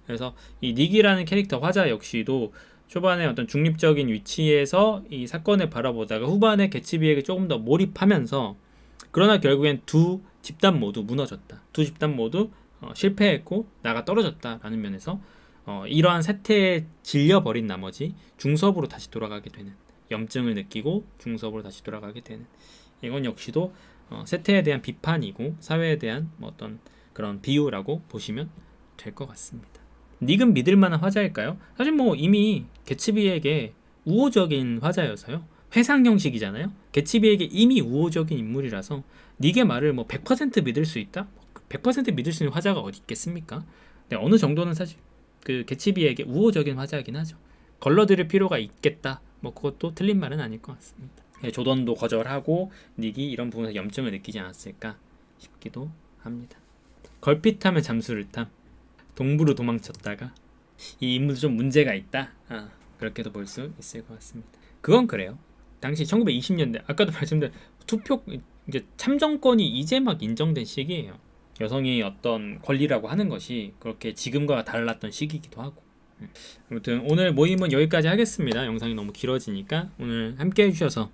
[SPEAKER 1] 그래서 이 닉이라는 캐릭터 화자 역시도 초반에 어떤 중립적인 위치에서 이 사건을 바라보다가 후반에 개츠비에게 조금 더 몰입하면서, 그러나 결국엔 두 집단 모두 무너졌다. 두 집단 모두 실패했고 나가 떨어졌다라는 면에서 이러한 사태에 질려버린 나머지 중섭으로 다시 돌아가게 되는, 염증을 느끼고 중섭으로 다시 돌아가게 되는, 이건 역시도 세태에 대한 비판이고 사회에 대한 어떤 그런 비유라고 보시면 될 것 같습니다. 닉은 믿을만한 화자일까요? 사실 이미 개츠비에게 우호적인 화자여서요. 회상 형식이잖아요. 개츠비에게 이미 우호적인 인물이라서 닉의 말을 100% 믿을 수 있다? 100% 믿을 수 있는 화자가 어디 있겠습니까? 네, 어느 정도는 사실 그 개츠비에게 우호적인 화자이긴 하죠. 걸러들일 필요가 있겠다. 그것도 틀린 말은 아닐 것 같습니다. 네, 조던도 거절하고 닉이 이런 부분에서 염증을 느끼지 않았을까 싶기도 합니다. 걸핏하면 잠수를 탐, 동부로 도망쳤다가 이 인물도 좀 문제가 있다. 그렇게도 볼 수 있을 것 같습니다. 그건 그래요. 당시 1920년대 아까도 말씀드린 투표 이제 참정권이 이제 막 인정된 시기예요. 여성의 어떤 권리라고 하는 것이 그렇게 지금과 달랐던 시기이기도 하고. 아무튼 오늘 모임은 여기까지 하겠습니다. 영상이 너무 길어지니까 오늘 함께 해주셔서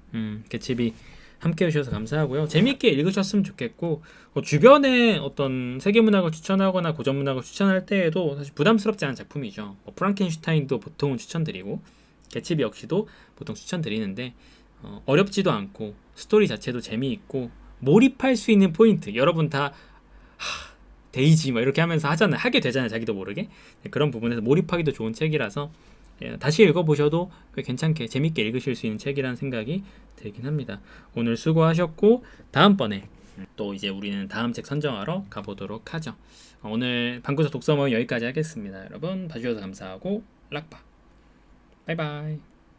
[SPEAKER 1] 개츠비 함께 해주셔서 감사하고요. 재밌게 읽으셨으면 좋겠고, 주변에 어떤 세계문학을 추천하거나 고전문학을 추천할 때에도 사실 부담스럽지 않은 작품이죠. 프랑켄슈타인도 보통은 추천드리고 개츠비 역시도 보통 추천드리는데 어렵지도 않고 스토리 자체도 재미있고 몰입할 수 있는 포인트, 여러분 다 데이지 이렇게 하면서 하게 되잖아요. 자기도 모르게. 그런 부분에서 몰입하기도 좋은 책이라서 다시 읽어보셔도 괜찮게 재밌게 읽으실 수 있는 책이라는 생각이 들긴 합니다. 오늘 수고하셨고 다음번에 또 이제 우리는 다음 책 선정하러 가보도록 하죠. 오늘 방구석 독서 모임 여기까지 하겠습니다. 여러분 봐주셔서 감사하고 락바 바이바이.